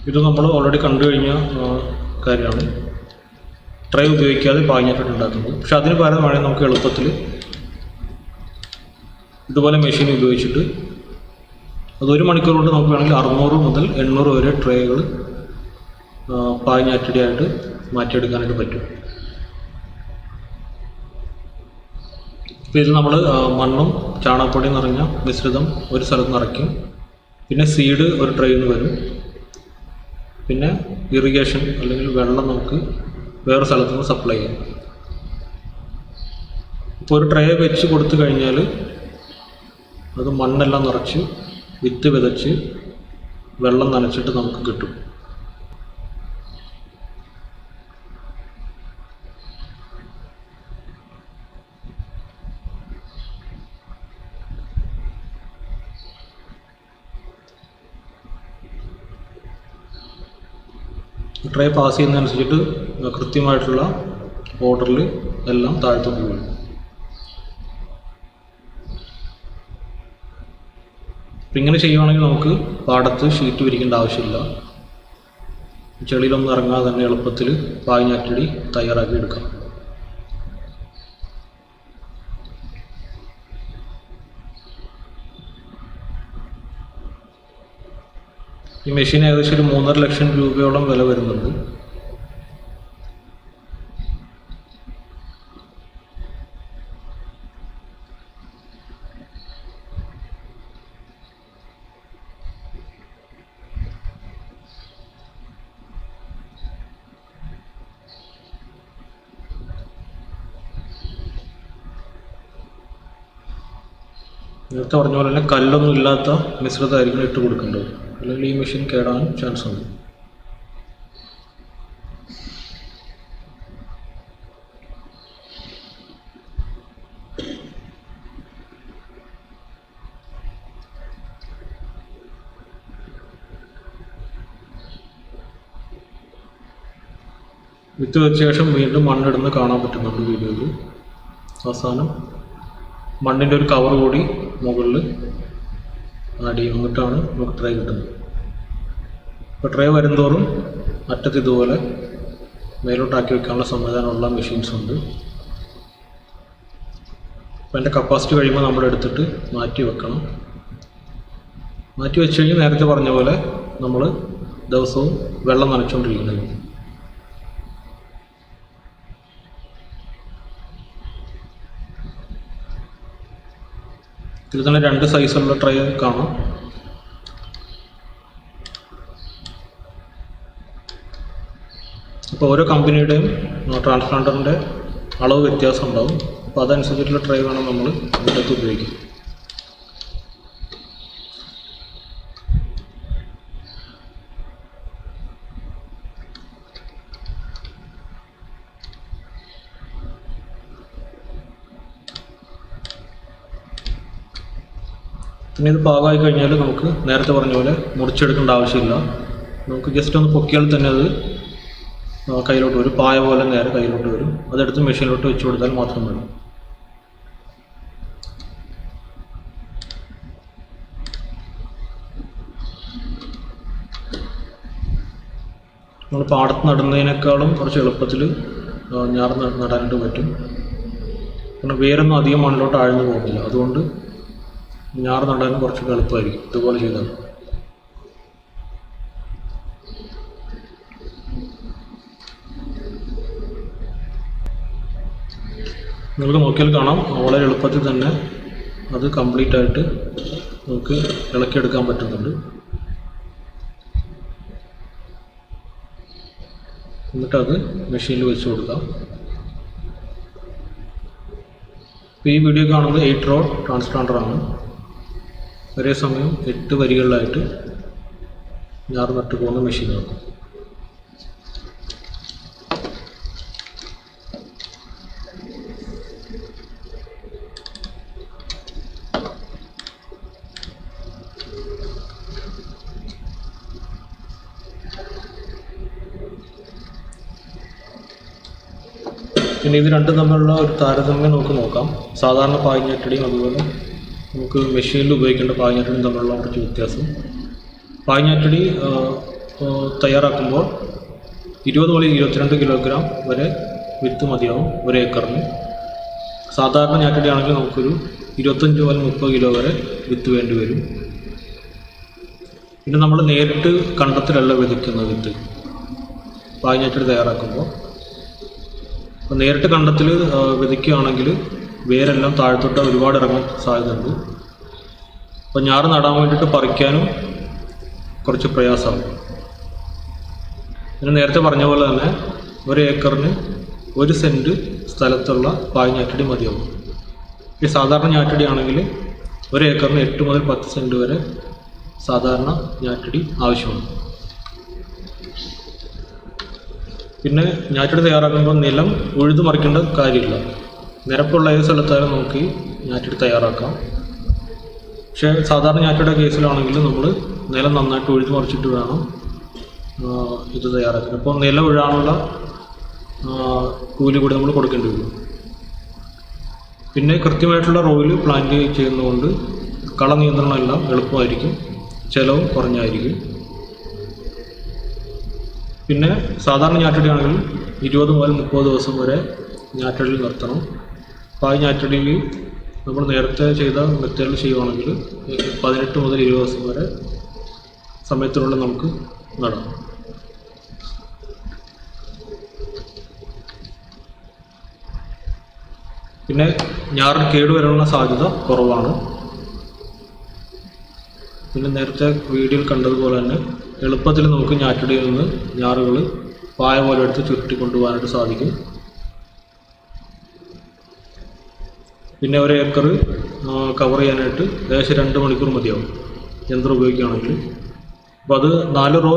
ഇത് നമ്മൾ ഓൾറെഡി കണ്ടു കഴിഞ്ഞ കാര്യമാണ്. ട്രേ ഉപയോഗിക്കാതെ പായ് ഞാറ്റടി ഉണ്ടാക്കുന്നത്. പക്ഷെ അതിന് പകരം വേണമെങ്കിൽ നമുക്ക് എളുപ്പത്തിൽ ഇതുപോലെ മെഷീൻ ഉപയോഗിച്ചിട്ട് അത് 1 മണിക്കൂർ കൊണ്ട് നമുക്ക് വേണമെങ്കിൽ 600 മുതൽ 800 വരെ ട്രേകൾ പായ് ഞാറ്റടിയായിട്ട് മാറ്റിയെടുക്കാനായിട്ട് പറ്റും. അപ്പോൾ ഇത് നമ്മൾ മണ്ണും ചാണകപ്പൊടിയും നിറഞ്ഞ മിശ്രിതം ഒരു സ്ഥലത്ത് നിറയ്ക്കും. പിന്നെ സീഡ് ഒരു ട്രേയിൽ നിന്ന് വരും. പിന്നെ ഇറിഗേഷൻ അല്ലെങ്കിൽ വെള്ളം നമുക്ക് വേറെ സ്ഥലത്ത് നിന്ന് സപ്ലൈ ചെയ്യാം. ഇപ്പോൾ ഒരു ട്രേ വെച്ച് കൊടുത്തു കഴിഞ്ഞാൽ അത് മണ്ണെല്ലാം നിറച്ച് വിത്ത് വിതച്ച് വെള്ളം നനച്ചിട്ട് നമുക്ക് കിട്ടും. ട്രേ പാസ് ചെയ്യുന്നതനുസരിച്ചിട്ട് കൃത്യമായിട്ടുള്ള ഓർഡറിൽ എല്ലാം താഴ്ത്തോട്ട് വീഴും. അപ്പം ഇങ്ങനെ ചെയ്യുവാണെങ്കിൽ നമുക്ക് പാടത്ത് ഷീറ്റ് വിരിക്കേണ്ട ആവശ്യമില്ല. ചെളിയിലൊന്നും ഇറങ്ങാതെ തന്നെ എളുപ്പത്തിൽ പായ് ഞാറ്റടി തയ്യാറാക്കി എടുക്കാം. ഈ മെഷീൻ ഏകദേശം ഒരു 3.5 ലക്ഷം രൂപയോളം വില വരുന്നുണ്ട്. നേരത്തെ പറഞ്ഞ പോലെ തന്നെ കല്ലൊന്നും ഇല്ലാത്ത മിശ്രിതമായിരിക്കണം ഇട്ട് കൊടുക്കേണ്ടത്, അല്ലെങ്കിൽ ഈ മെഷീൻ കേടാൻ ചാൻസ് ഉണ്ട്. വിത്ത് വെച്ച ശേഷം വീണ്ടും മണ്ണിടുന്ന കാണാൻ പറ്റുന്നുണ്ട് വീഡിയോയിൽ. അവസാനം മണ്ണിൻ്റെ ഒരു കവർ കൂടി മുകളിൽ ആഡ് ചെയ്യും, എന്നിട്ടാണ് നമുക്ക് ട്രേ കിട്ടുന്നത്. ഇപ്പോൾ ട്രേ വരുന്തോറും അറ്റത്ത് ഇതുപോലെ മേലോട്ടാക്കി വെക്കാനുള്ള സംവിധാനമുള്ള മെഷീൻസ് ഉണ്ട്. അപ്പോൾ അതിൻ്റെ കപ്പാസിറ്റി കഴിയുമ്പോൾ നമ്മൾ എടുത്തിട്ട് മാറ്റി വെക്കണം. മാറ്റി വെച്ച് കഴിഞ്ഞ് നേരത്തെ പറഞ്ഞ പോലെ നമ്മൾ ദിവസവും വെള്ളം നനച്ചുകൊണ്ടിരിക്കുന്നത്. ഇതിൽ തന്നെ 2 സൈസുള്ള ട്രേ കാണാം. അപ്പോൾ ഓരോ കമ്പനിയുടെയും ട്രാൻസ്പ്ലാന്ററിൻ്റെ അളവ് വ്യത്യാസം ഉണ്ടാവും. അപ്പോൾ അതനുസരിച്ചിട്ടുള്ള ട്രേ വേണം നമ്മൾ ഇതിനകത്ത് ഉപയോഗിക്കാൻ. പിന്നെ ഇത് പാകമായി കഴിഞ്ഞാൽ നമുക്ക് നേരത്തെ പറഞ്ഞ പോലെ മുറിച്ചെടുക്കേണ്ട ആവശ്യമില്ല. നമുക്ക് ജസ്റ്റ് ഒന്ന് പൊക്കിയാൽ തന്നെ അത് കയ്യിലോട്ട് വരും, പായ പോലെ നേരെ കയ്യിലോട്ട് വരും. അതെടുത്ത് മെഷീനിലോട്ട് വെച്ച് കൊടുത്താൽ മാത്രം മതി. നമ്മൾ പാടത്ത് നടുന്നതിനേക്കാളും കുറച്ച് എളുപ്പത്തിൽ ഞാർ നടാനായിട്ട് പറ്റും. കാരണം വേരൊന്നും അധികം മണ്ണിലോട്ട് ആഴ്ന്നു പോകുന്നില്ല, അതുകൊണ്ട് ഞാർ നടാനും കുറച്ചൊക്കെ എളുപ്പമായിരിക്കും ഇതുപോലെ ചെയ്താൽ. നിങ്ങൾക്ക് നോക്കിയാൽ കാണാം വളരെ എളുപ്പത്തിൽ തന്നെ അത് കംപ്ലീറ്റ് ആയിട്ട് നമുക്ക് ഇളക്കിയെടുക്കാൻ പറ്റുന്നുണ്ട്. എന്നിട്ടത് മെഷീനിൽ വെച്ച് കൊടുക്കാം. ഈ വീഡിയോ കാണുന്നത് 8 റോ ട്രാൻസ്പ്ലാന്ററാണ്. ഒരേ സമയം 8 വരികളിലായിട്ട് ഞാർ നട്ട് പോകുന്ന മെഷീനാണ്. പിന്നെ ഇത് രണ്ടും തമ്മിലുള്ള ഒരു താരതമ്യം നമുക്ക് നോക്കാം. സാധാരണ പായ്ഞ്ഞാറ്റടിയും അതുപോലെ നമുക്ക് മെഷീനിൽ ഉപയോഗിക്കേണ്ട പായ്ഞ്ഞാറ്റടിയും തമ്മിലുള്ള കുറച്ച് വ്യത്യാസം. പായ്ഞ്ഞാറ്റടി തയ്യാറാക്കുമ്പോൾ 20 മുതൽ 22 കിലോഗ്രാം വരെ വിത്ത് മതിയാവും 1 ഏക്കറിന്. സാധാരണ ഞാറ്റടി ആണെങ്കിൽ നമുക്കൊരു 25 മുതൽ 30 കിലോ വരെ വിത്ത് വേണ്ടി വരും. പിന്നെ നമ്മൾ നേരിട്ട് കണ്ടത്തിലല്ല വിതയ്ക്കുന്ന വിത്ത് പായ്ഞ്ഞാറ്റടി തയ്യാറാക്കുമ്പോൾ. അപ്പോൾ നേരിട്ട് കണ്ടത്തിൽ വിതയ്ക്കുകയാണെങ്കിൽ വേരെല്ലാം താഴത്തോട്ട് ഒരുപാട് ഇറങ്ങാൻ സാധ്യതയുണ്ട്. അപ്പോൾ ഞാറ് നടാൻ വേണ്ടിയിട്ട് പറിക്കാനും കുറച്ച് പ്രയാസമാകും. പിന്നെ നേരത്തെ പറഞ്ഞ പോലെ തന്നെ 1 ഏക്കറിന് 1 സെൻറ്റ് സ്ഥലത്തുള്ള പായ്ഞ്ഞാറ്റടി മതിയാവും. ഈ സാധാരണ ഞാറ്റടി ആണെങ്കിൽ 1 ഏക്കറിന് 8 മുതൽ 10 സെൻറ്റ് വരെ സാധാരണ ഞാറ്റടി ആവശ്യമാണ്. പിന്നെ ഞാറ്റടി തയ്യാറാക്കുമ്പോൾ നിലം ഉഴുതു മറിക്കേണ്ട കാര്യമില്ല. നിരപ്പുള്ള ഏത് സ്ഥലത്തായാലും നമുക്ക് ഞാറ്റടി തയ്യാറാക്കാം. പക്ഷേ സാധാരണ ഞാറ്റടിയുടെ കേസിലാണെങ്കിൽ നമ്മൾ നിലം നന്നായിട്ട് ഉഴുതു മറിച്ചിട്ട് വേണം ഇത് തയ്യാറാക്കാൻ. അപ്പോൾ നിലം ഉഴാനുള്ള കൂലി കൂടി നമ്മൾ കൊടുക്കേണ്ടി വരും. പിന്നെ കൃത്യമായിട്ടുള്ള റോയിൽ പ്ലാന്റ് ചെയ്യുന്നതുകൊണ്ട് കള നിയന്ത്രണം എല്ലാം എളുപ്പമായിരിക്കും, ചിലവും കുറഞ്ഞായിരിക്കും. പിന്നെ സാധാരണ ഞാറ്റടി ആണെങ്കിൽ 20 മുതൽ 30 ദിവസം വരെ ഞാറ്റടിയിൽ നിർത്തണം. പായ് ഞാറ്റടിയിൽ നമ്മൾ നേരത്തെ ചെയ്ത മെത്തേഡിൽ ചെയ്യുകയാണെങ്കിൽ 18 മുതൽ 20 ദിവസം വരെ സമയത്തിനുള്ളിൽ നമുക്ക് നടാം. പിന്നെ ഞാറിന് കേടുവരാനുള്ള സാധ്യത കുറവാണ്. പിന്നെ നേരത്തെ വീഡിയോയിൽ കണ്ടതുപോലെ തന്നെ എളുപ്പത്തിൽ നമുക്ക് ഞാറ്റടിയിൽ നിന്ന് ഞാറുകൾ പായ പോലെ എടുത്ത് ചുരുട്ടി കൊണ്ടുപോകാനായിട്ട് സാധിക്കും. പിന്നെ 1 ഏക്കർ കവർ ചെയ്യാനായിട്ട് ഏകദേശം 2 മണിക്കൂർ മതിയാവും യന്ത്രം ഉപയോഗിക്കുകയാണെങ്കിൽ. അപ്പോൾ അത് 4 റോ,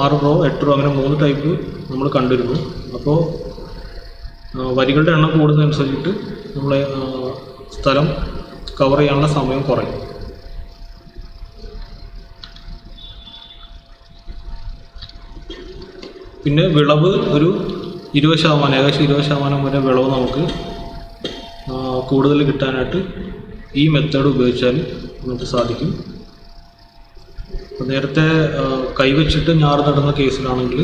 6 റോ, 8 റോ അങ്ങനെ 3 ടൈപ്പ് നമ്മൾ കണ്ടിരുന്നു. അപ്പോൾ വരികളുടെ എണ്ണം കൂടുന്നതനുസരിച്ചിട്ട് നമ്മളെ സ്ഥലം കവർ ചെയ്യാനുള്ള സമയം കുറയും. പിന്നെ വിളവ് ഒരു 20%, ഏകദേശം 20% വരെ വിളവ് നമുക്ക് കൂടുതൽ കിട്ടാനായിട്ട് ഈ മെത്തേഡ് ഉപയോഗിച്ചാൽ നമുക്ക് സാധിക്കും. നേരത്തെ കൈവച്ചിട്ട് ഞാറ് നടുന്ന കേസിലാണെങ്കിൽ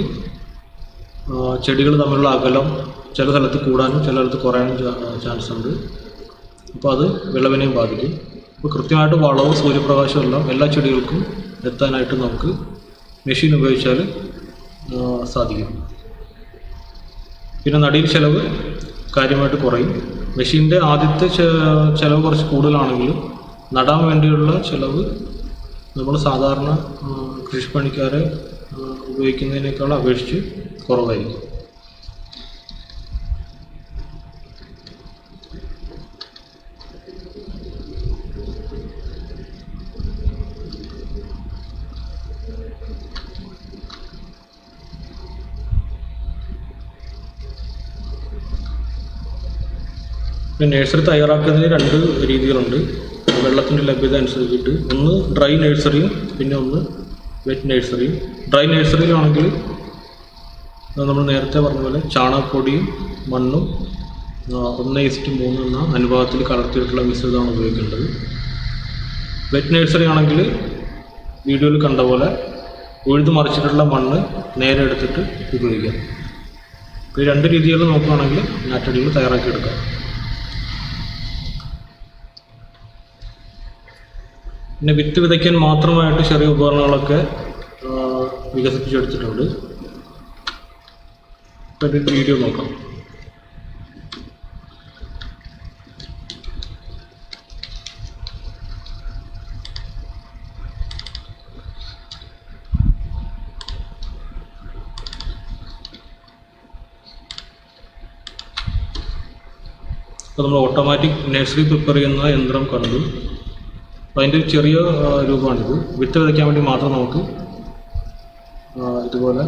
ചെടികൾ തമ്മിലുള്ള അകലം ചില സ്ഥലത്ത് കൂടാനും ചില സ്ഥലത്ത് കുറയാനും ചാൻസ് ഉണ്ട്. അപ്പോൾ അത് വിളവിനെയും ബാധിക്കും. അപ്പോൾ കൃത്യമായിട്ട് വളവും സൂര്യപ്രകാശവും എല്ലാം എല്ലാ ചെടികൾക്കും എത്താനായിട്ട് നമുക്ക് മെഷീൻ ഉപയോഗിച്ചാൽ സാധിക്കും. പിന്നെ നടീൽ ചിലവ് കാര്യമായിട്ട് കുറയും. മെഷീൻ്റെ ആദ്യത്തെ ചിലവ് കുറച്ച് കൂടുതലാണെങ്കിലും നടാൻ വേണ്ടിയുള്ള ചിലവ് നമ്മൾ സാധാരണ കൃഷിപ്പണിക്കാരെ ഉപയോഗിക്കുന്നതിനേക്കാൾ അപേക്ഷിച്ച് കുറവായിരിക്കും. പിന്നെ നഴ്സറി തയ്യാറാക്കുന്നതിന് 2 രീതികളുണ്ട് വെള്ളത്തിൻ്റെ ലഭ്യത അനുസരിച്ചിട്ട്. ഒന്ന് ഡ്രൈ നഴ്സറിയും പിന്നെ ഒന്ന് വെറ്റ് നഴ്സറിയും. ഡ്രൈ നഴ്സറിയിലാണെങ്കിൽ നമ്മൾ നേരത്തെ പറഞ്ഞ പോലെ ചാണകപ്പൊടിയും മണ്ണും 1:3 എന്ന അനുപാതത്തിൽ കലർത്തിയിട്ടുള്ള മിശ്രിതമാണ് ഉപയോഗിക്കേണ്ടത്. വെറ്റ് നഴ്സറി ആണെങ്കിൽ വീഡിയോയിൽ കണ്ട പോലെ ഉഴുത് മറിച്ചിട്ടുള്ള മണ്ണ് നേരെ എടുത്തിട്ട് ഉപയോഗിക്കാം. ഈ 2 രീതികൾ നോക്കുകയാണെങ്കിൽ നാറ്റടികൾ തയ്യാറാക്കിയെടുക്കാം. പിന്നെ വിത്ത് വിതയ്ക്കാൻ മാത്രമായിട്ട് ചെറിയ ഉപകരണങ്ങളൊക്കെ വികസിപ്പിച്ചെടുത്തിട്ടുണ്ട്. അപ്പോൾ ഇത് വീഡിയോ നോക്കാം. അപ്പോൾ നമ്മൾ ഓട്ടോമാറ്റിക് നഴ്സറി പ്രിപ്പയർ ചെയ്യുന്ന യന്ത്രം കണ്ടു. അപ്പോൾ അതിൻ്റെ ഒരു ചെറിയ രൂപമാണിത്. വിത്ത് വിതയ്ക്കാൻ വേണ്ടി മാത്രം നമുക്ക് ഇതുപോലെ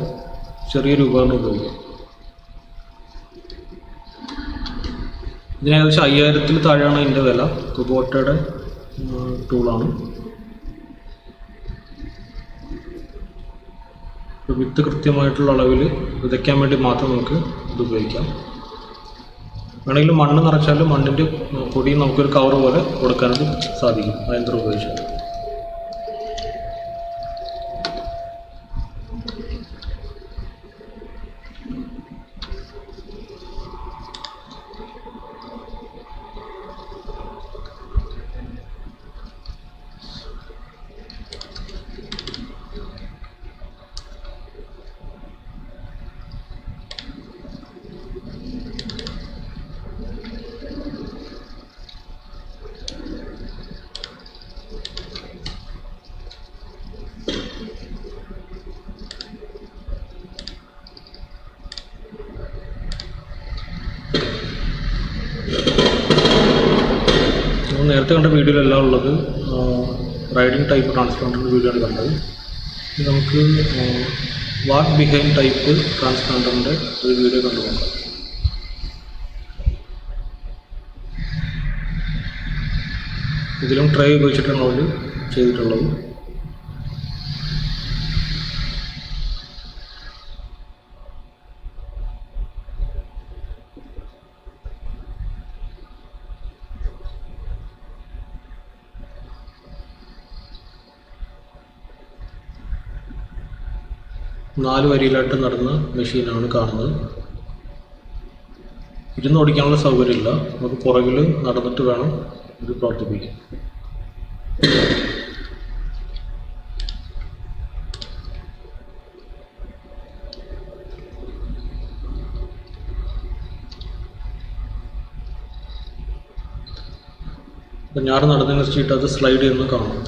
ചെറിയൊരു ഉപകരണം ഉപയോഗിക്കാം. ഇതിന് ഏകദേശം 5000-ൽ താഴെയാണ് ഇതിൻ്റെ വില. കുബോട്ടയുടെ ടൂളാണ്. വിത്ത് കൃത്യമായിട്ടുള്ള അളവിൽ വിതയ്ക്കാൻ വേണ്ടി മാത്രം നമുക്ക് ഇത് ഉപയോഗിക്കാം. വേണമെങ്കിൽ മണ്ണ് നിറച്ചാലും മണ്ണിൻ്റെ പൊടി നമുക്കൊരു കവർ പോലെ കൊടുക്കാനായിട്ട് സാധിക്കും ആ യന്ത്രം ഉപയോഗിച്ചാൽ. നേരത്തെ കണ്ട വീഡിയോയിലെല്ലാം ഉള്ളത് റൈഡിങ് ടൈപ്പ് ട്രാൻസ്പ്ലാന്റിൻ്റെ വീഡിയോ ആണ് കണ്ടത്. നമുക്ക് വാക്ക് ബിഹൈൻഡ് ടൈപ്പ് ട്രാൻസ്പ്ലാന്റിൻ്റെ ഒരു വീഡിയോ കണ്ടു നോക്കാം. ഇതിലും ട്രേ ഉപയോഗിച്ചിട്ടാണ് അവർ ചെയ്തിട്ടുള്ളത്. നാല് വരിയിലായിട്ട് നടന്ന മെഷീനാണ് കാണുന്നത്. ഇരുന്ന് ഓടിക്കാനുള്ള സൗകര്യമില്ല. നമുക്ക് പുറകിൽ നടന്നിട്ട് വേണം ഇത് പ്രവർത്തിപ്പിക്കാൻ. അപ്പം ഞാറ് നടന്നതിനനുസരിച്ചിട്ട് അത് സ്ലൈഡ് ചെയ്യുന്നത് കാണാം.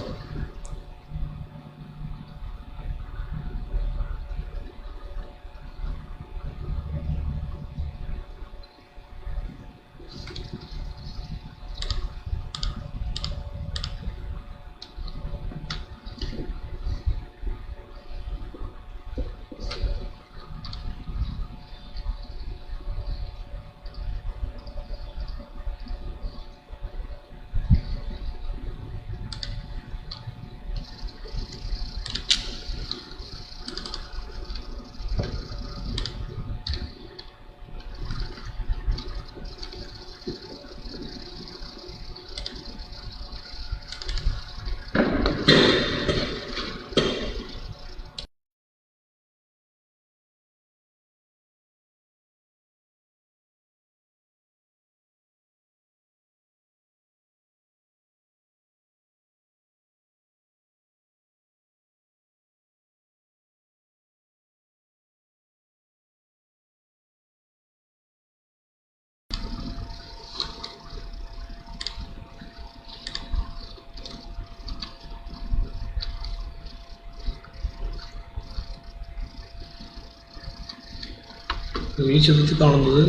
ഈ ചിത്രത്തിൽ കാണുന്നത്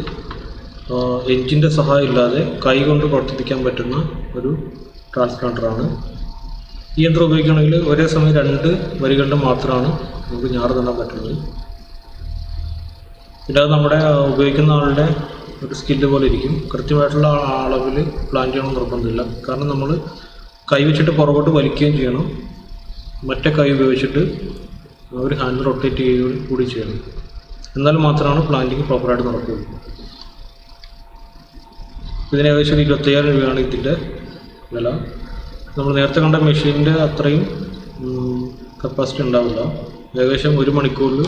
എഞ്ചിൻ്റെ സഹായം ഇല്ലാതെ കൈ കൊണ്ട് പ്രവർത്തിപ്പിക്കാൻ പറ്റുന്ന ഒരു ട്രാൻസ്പ്ലാന്ററാണ്. ഈ യന്ത്രം ഉപയോഗിക്കുകയാണെങ്കിൽ ഒരേ സമയം 2 വരികളുടെ മാത്രമാണ് നമുക്ക് ഞാറ് നടാൻ പറ്റുന്നത്. പിന്നെ അത് നമ്മുടെ ഉപയോഗിക്കുന്ന ആളുടെ ഒരു സ്കില്ല് പോലെ ഇരിക്കും. കൃത്യമായിട്ടുള്ള അളവിൽ പ്ലാൻ ചെയ്യണമെന്ന് നിർബന്ധമില്ല. കാരണം നമ്മൾ കൈ വെച്ചിട്ട് പുറകോട്ട് വലിക്കുകയും ചെയ്യണം, മറ്റേ കൈ ഉപയോഗിച്ചിട്ട് ഒരു ഹാൻഡ് റൊട്ടേറ്റ് ചെയ്യുകയും കൂടി ചെയ്യണം. എന്നാൽ മാത്രമാണ് പ്ലാന്റിങ് പ്രോപ്പറായിട്ട് നടക്കുകയുള്ളൂ. ഇതിന് ഏകദേശം 25,000 രൂപയാണ് ഇതിൻ്റെ വില. നമ്മൾ നേരത്തെ കണ്ട മെഷീൻ്റെ അത്രയും കപ്പാസിറ്റി ഉണ്ടാവില്ല. ഏകദേശം 1 മണിക്കൂറിൽ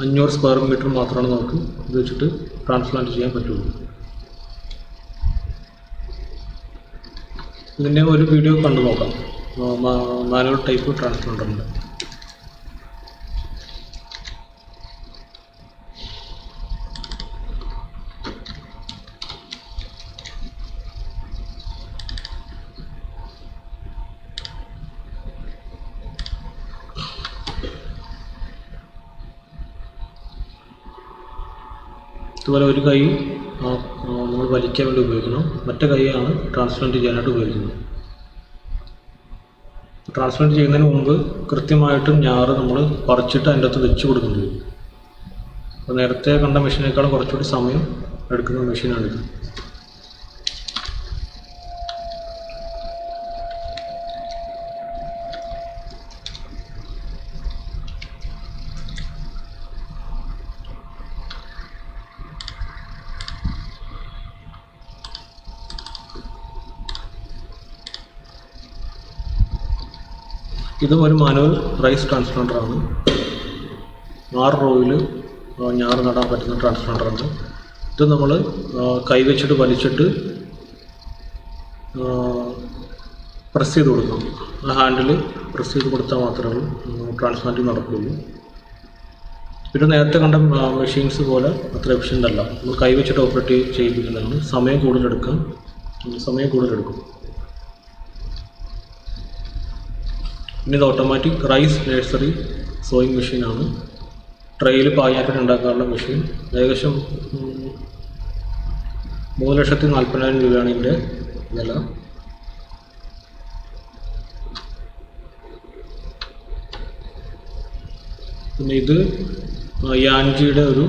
500 സ്ക്വയർ മീറ്റർ മാത്രമാണ് നമുക്ക് ഇത് വെച്ചിട്ട് ട്രാൻസ്പ്ലാന്റ് ചെയ്യാൻ പറ്റുള്ളൂ. ഇതിൻ്റെ ഒരു വീഡിയോ കണ്ടു നോക്കാം. മാനുവൽ ടൈപ്പ് ട്രാൻസ്പ്ലാന്ററിൻ്റെ. ഇതുപോലെ ഒരു കൈ നമ്മൾ വലിക്കാൻ വേണ്ടി ഉപയോഗിക്കണം, മറ്റേ കൈയാണ് ട്രാൻസ്പ്ലാന്റ് ചെയ്യാനായിട്ട് ഉപയോഗിക്കുന്നത്. ട്രാൻസ്പ്ലാന്റ് ചെയ്യുന്നതിന് മുമ്പ് കൃത്യമായിട്ടും ഞാറ് നമ്മൾ പറിച്ചിട്ട് അതിൻ്റെ അകത്ത് വെച്ച് കൊടുക്കേണ്ടി വരും. അപ്പോൾ നേരത്തെ കണ്ട മെഷീനേക്കാളും കുറച്ചുകൂടി സമയം എടുക്കുന്ന മെഷീനാണിത്. ഇതും ഒരു മാനുവൽ റൈസ് ട്രാൻസ്പ്ലാന്ററാണ്. 6 റോയിൽ ഞാറ് നടാൻ പറ്റുന്ന ട്രാൻസ്പ്ലാന്ററാണ്. ഇത് നമ്മൾ കൈവച്ചിട്ട് വലിച്ചിട്ട് പ്രസ് ചെയ്ത് കൊടുക്കണം. ആ ഹാൻഡിൽ പ്രസ് ചെയ്ത് കൊടുത്താൽ മാത്രമേ ട്രാൻസ്പ്ലാന്റിങ് നടക്കുകയുള്ളൂ. പിന്നെ നേരത്തെ കണ്ട മെഷീൻസ് പോലെ അത്ര എഫിഷ്യൻ്റ് അല്ല. നമ്മൾ കൈവച്ചിട്ട് ഓപ്പറേറ്റ് ചെയ്യിപ്പിക്കുന്നതാണ്. സമയം കൂടുതലെടുക്കും. പിന്നെ ഇത് ഓട്ടോമാറ്റിക് റൈസ് നഴ്സറി സോയിങ് മെഷീനാണ്. ട്രെയിൽ പായാറ്റം ഉണ്ടാക്കാനുള്ള മെഷീൻ. ഏകദേശം 3,40,000 രൂപയാണ് ഇതിൻ്റെ വില. പിന്നെ ഇത് യാൻജിയുടെ ഒരു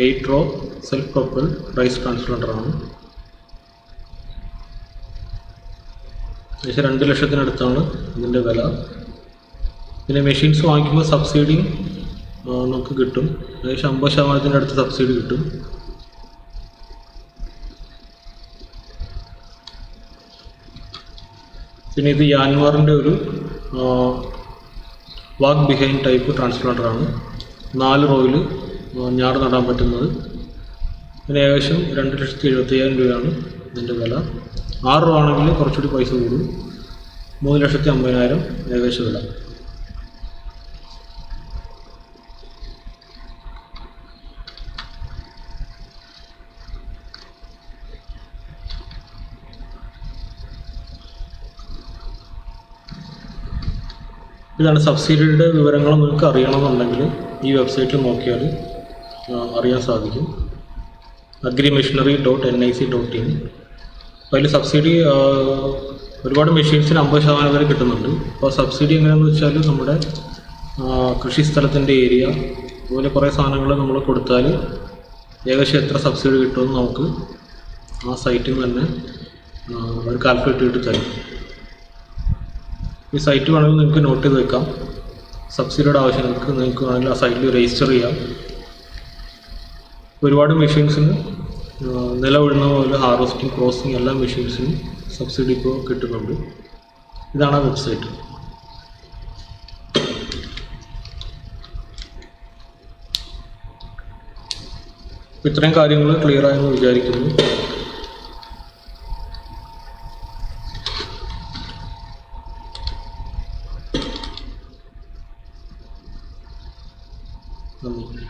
8 റോ സെൽഫ് പ്രൊപ്പൽ റൈസ് ട്രാൻസ്പ്ലാന്ററാണ്. ഏകദേശം 2 ലക്ഷത്തിനടുത്താണ് ഇതിൻ്റെ വില. പിന്നെ മെഷീൻസ് വാങ്ങിക്കുമ്പോൾ സബ്സിഡി നമുക്ക് കിട്ടും. ഏകദേശം 50% അടുത്ത് സബ്സിഡി കിട്ടും. പിന്നെ ഇത് യാൻമാറിൻ്റെ ഒരു വാക്ക് ബിഹൈൻഡ് ടൈപ്പ് ട്രാൻസ്പ്ലാന്ററാണ്. 4 റോയിൽ ഞാറ് നടാൻ പറ്റുന്നത്. പിന്നെ ഏകദേശം 2,75,000 രൂപയാണ് ഇതിൻ്റെ വില. 6 റോ ആണെങ്കിൽ കുറച്ചുകൂടി പൈസ കൂടും. 3,50,000 ഏകദേശം വില. ഇതാണ് സബ്സിഡിയുടെ വിവരങ്ങൾ. നിങ്ങൾക്ക് അറിയണമെന്നുണ്ടെങ്കിൽ ഈ വെബ്സൈറ്റിൽ നോക്കിയാൽ അറിയാൻ സാധിക്കും. agrimachinery.nic.in. അതിൽ സബ്സിഡി ഒരുപാട് മെഷീൻസിന് 50% വരെ കിട്ടുന്നുണ്ട്. അപ്പോൾ സബ്സിഡി എങ്ങനെയാണെന്ന് വെച്ചാൽ നമ്മുടെ കൃഷി സ്ഥലത്തിൻ്റെ ഏരിയ അതുപോലെ കുറേ സാധനങ്ങൾ നമ്മൾ കൊടുത്താൽ ഏകദേശം എത്ര സബ്സിഡി കിട്ടുമെന്ന് നമുക്ക് ആ സൈറ്റിൽ നിന്ന് തന്നെ ഒരു കാൽക്കുലേറ്റ് ചെയ്തിട്ട് തരും. ഈ സൈറ്റ് വേണമെങ്കിൽ നിങ്ങൾക്ക് നോട്ട് ചെയ്ത് വെക്കാം. സബ്സിഡിയുടെ ആവശ്യങ്ങൾക്ക് നിങ്ങൾക്ക് വേണമെങ്കിൽ ആ സൈറ്റിൽ രജിസ്റ്റർ ചെയ്യാം. ഒരുപാട് മെഷീൻസിന് നില ഉഴുന്ന പോലെ ഹാർവസ്റ്റിംഗ്, ക്രോസിംഗ് എല്ലാ മെഷീൻസിനും സബ്സിഡി ഇപ്പോൾ കിട്ടുന്നുണ്ട്. ഇതാണ് ആ വെബ്സൈറ്റ്. ഇത്രയും കാര്യങ്ങൾ ക്ലിയർ ആയെന്ന് വിചാരിക്കുന്നു. നന്ദി.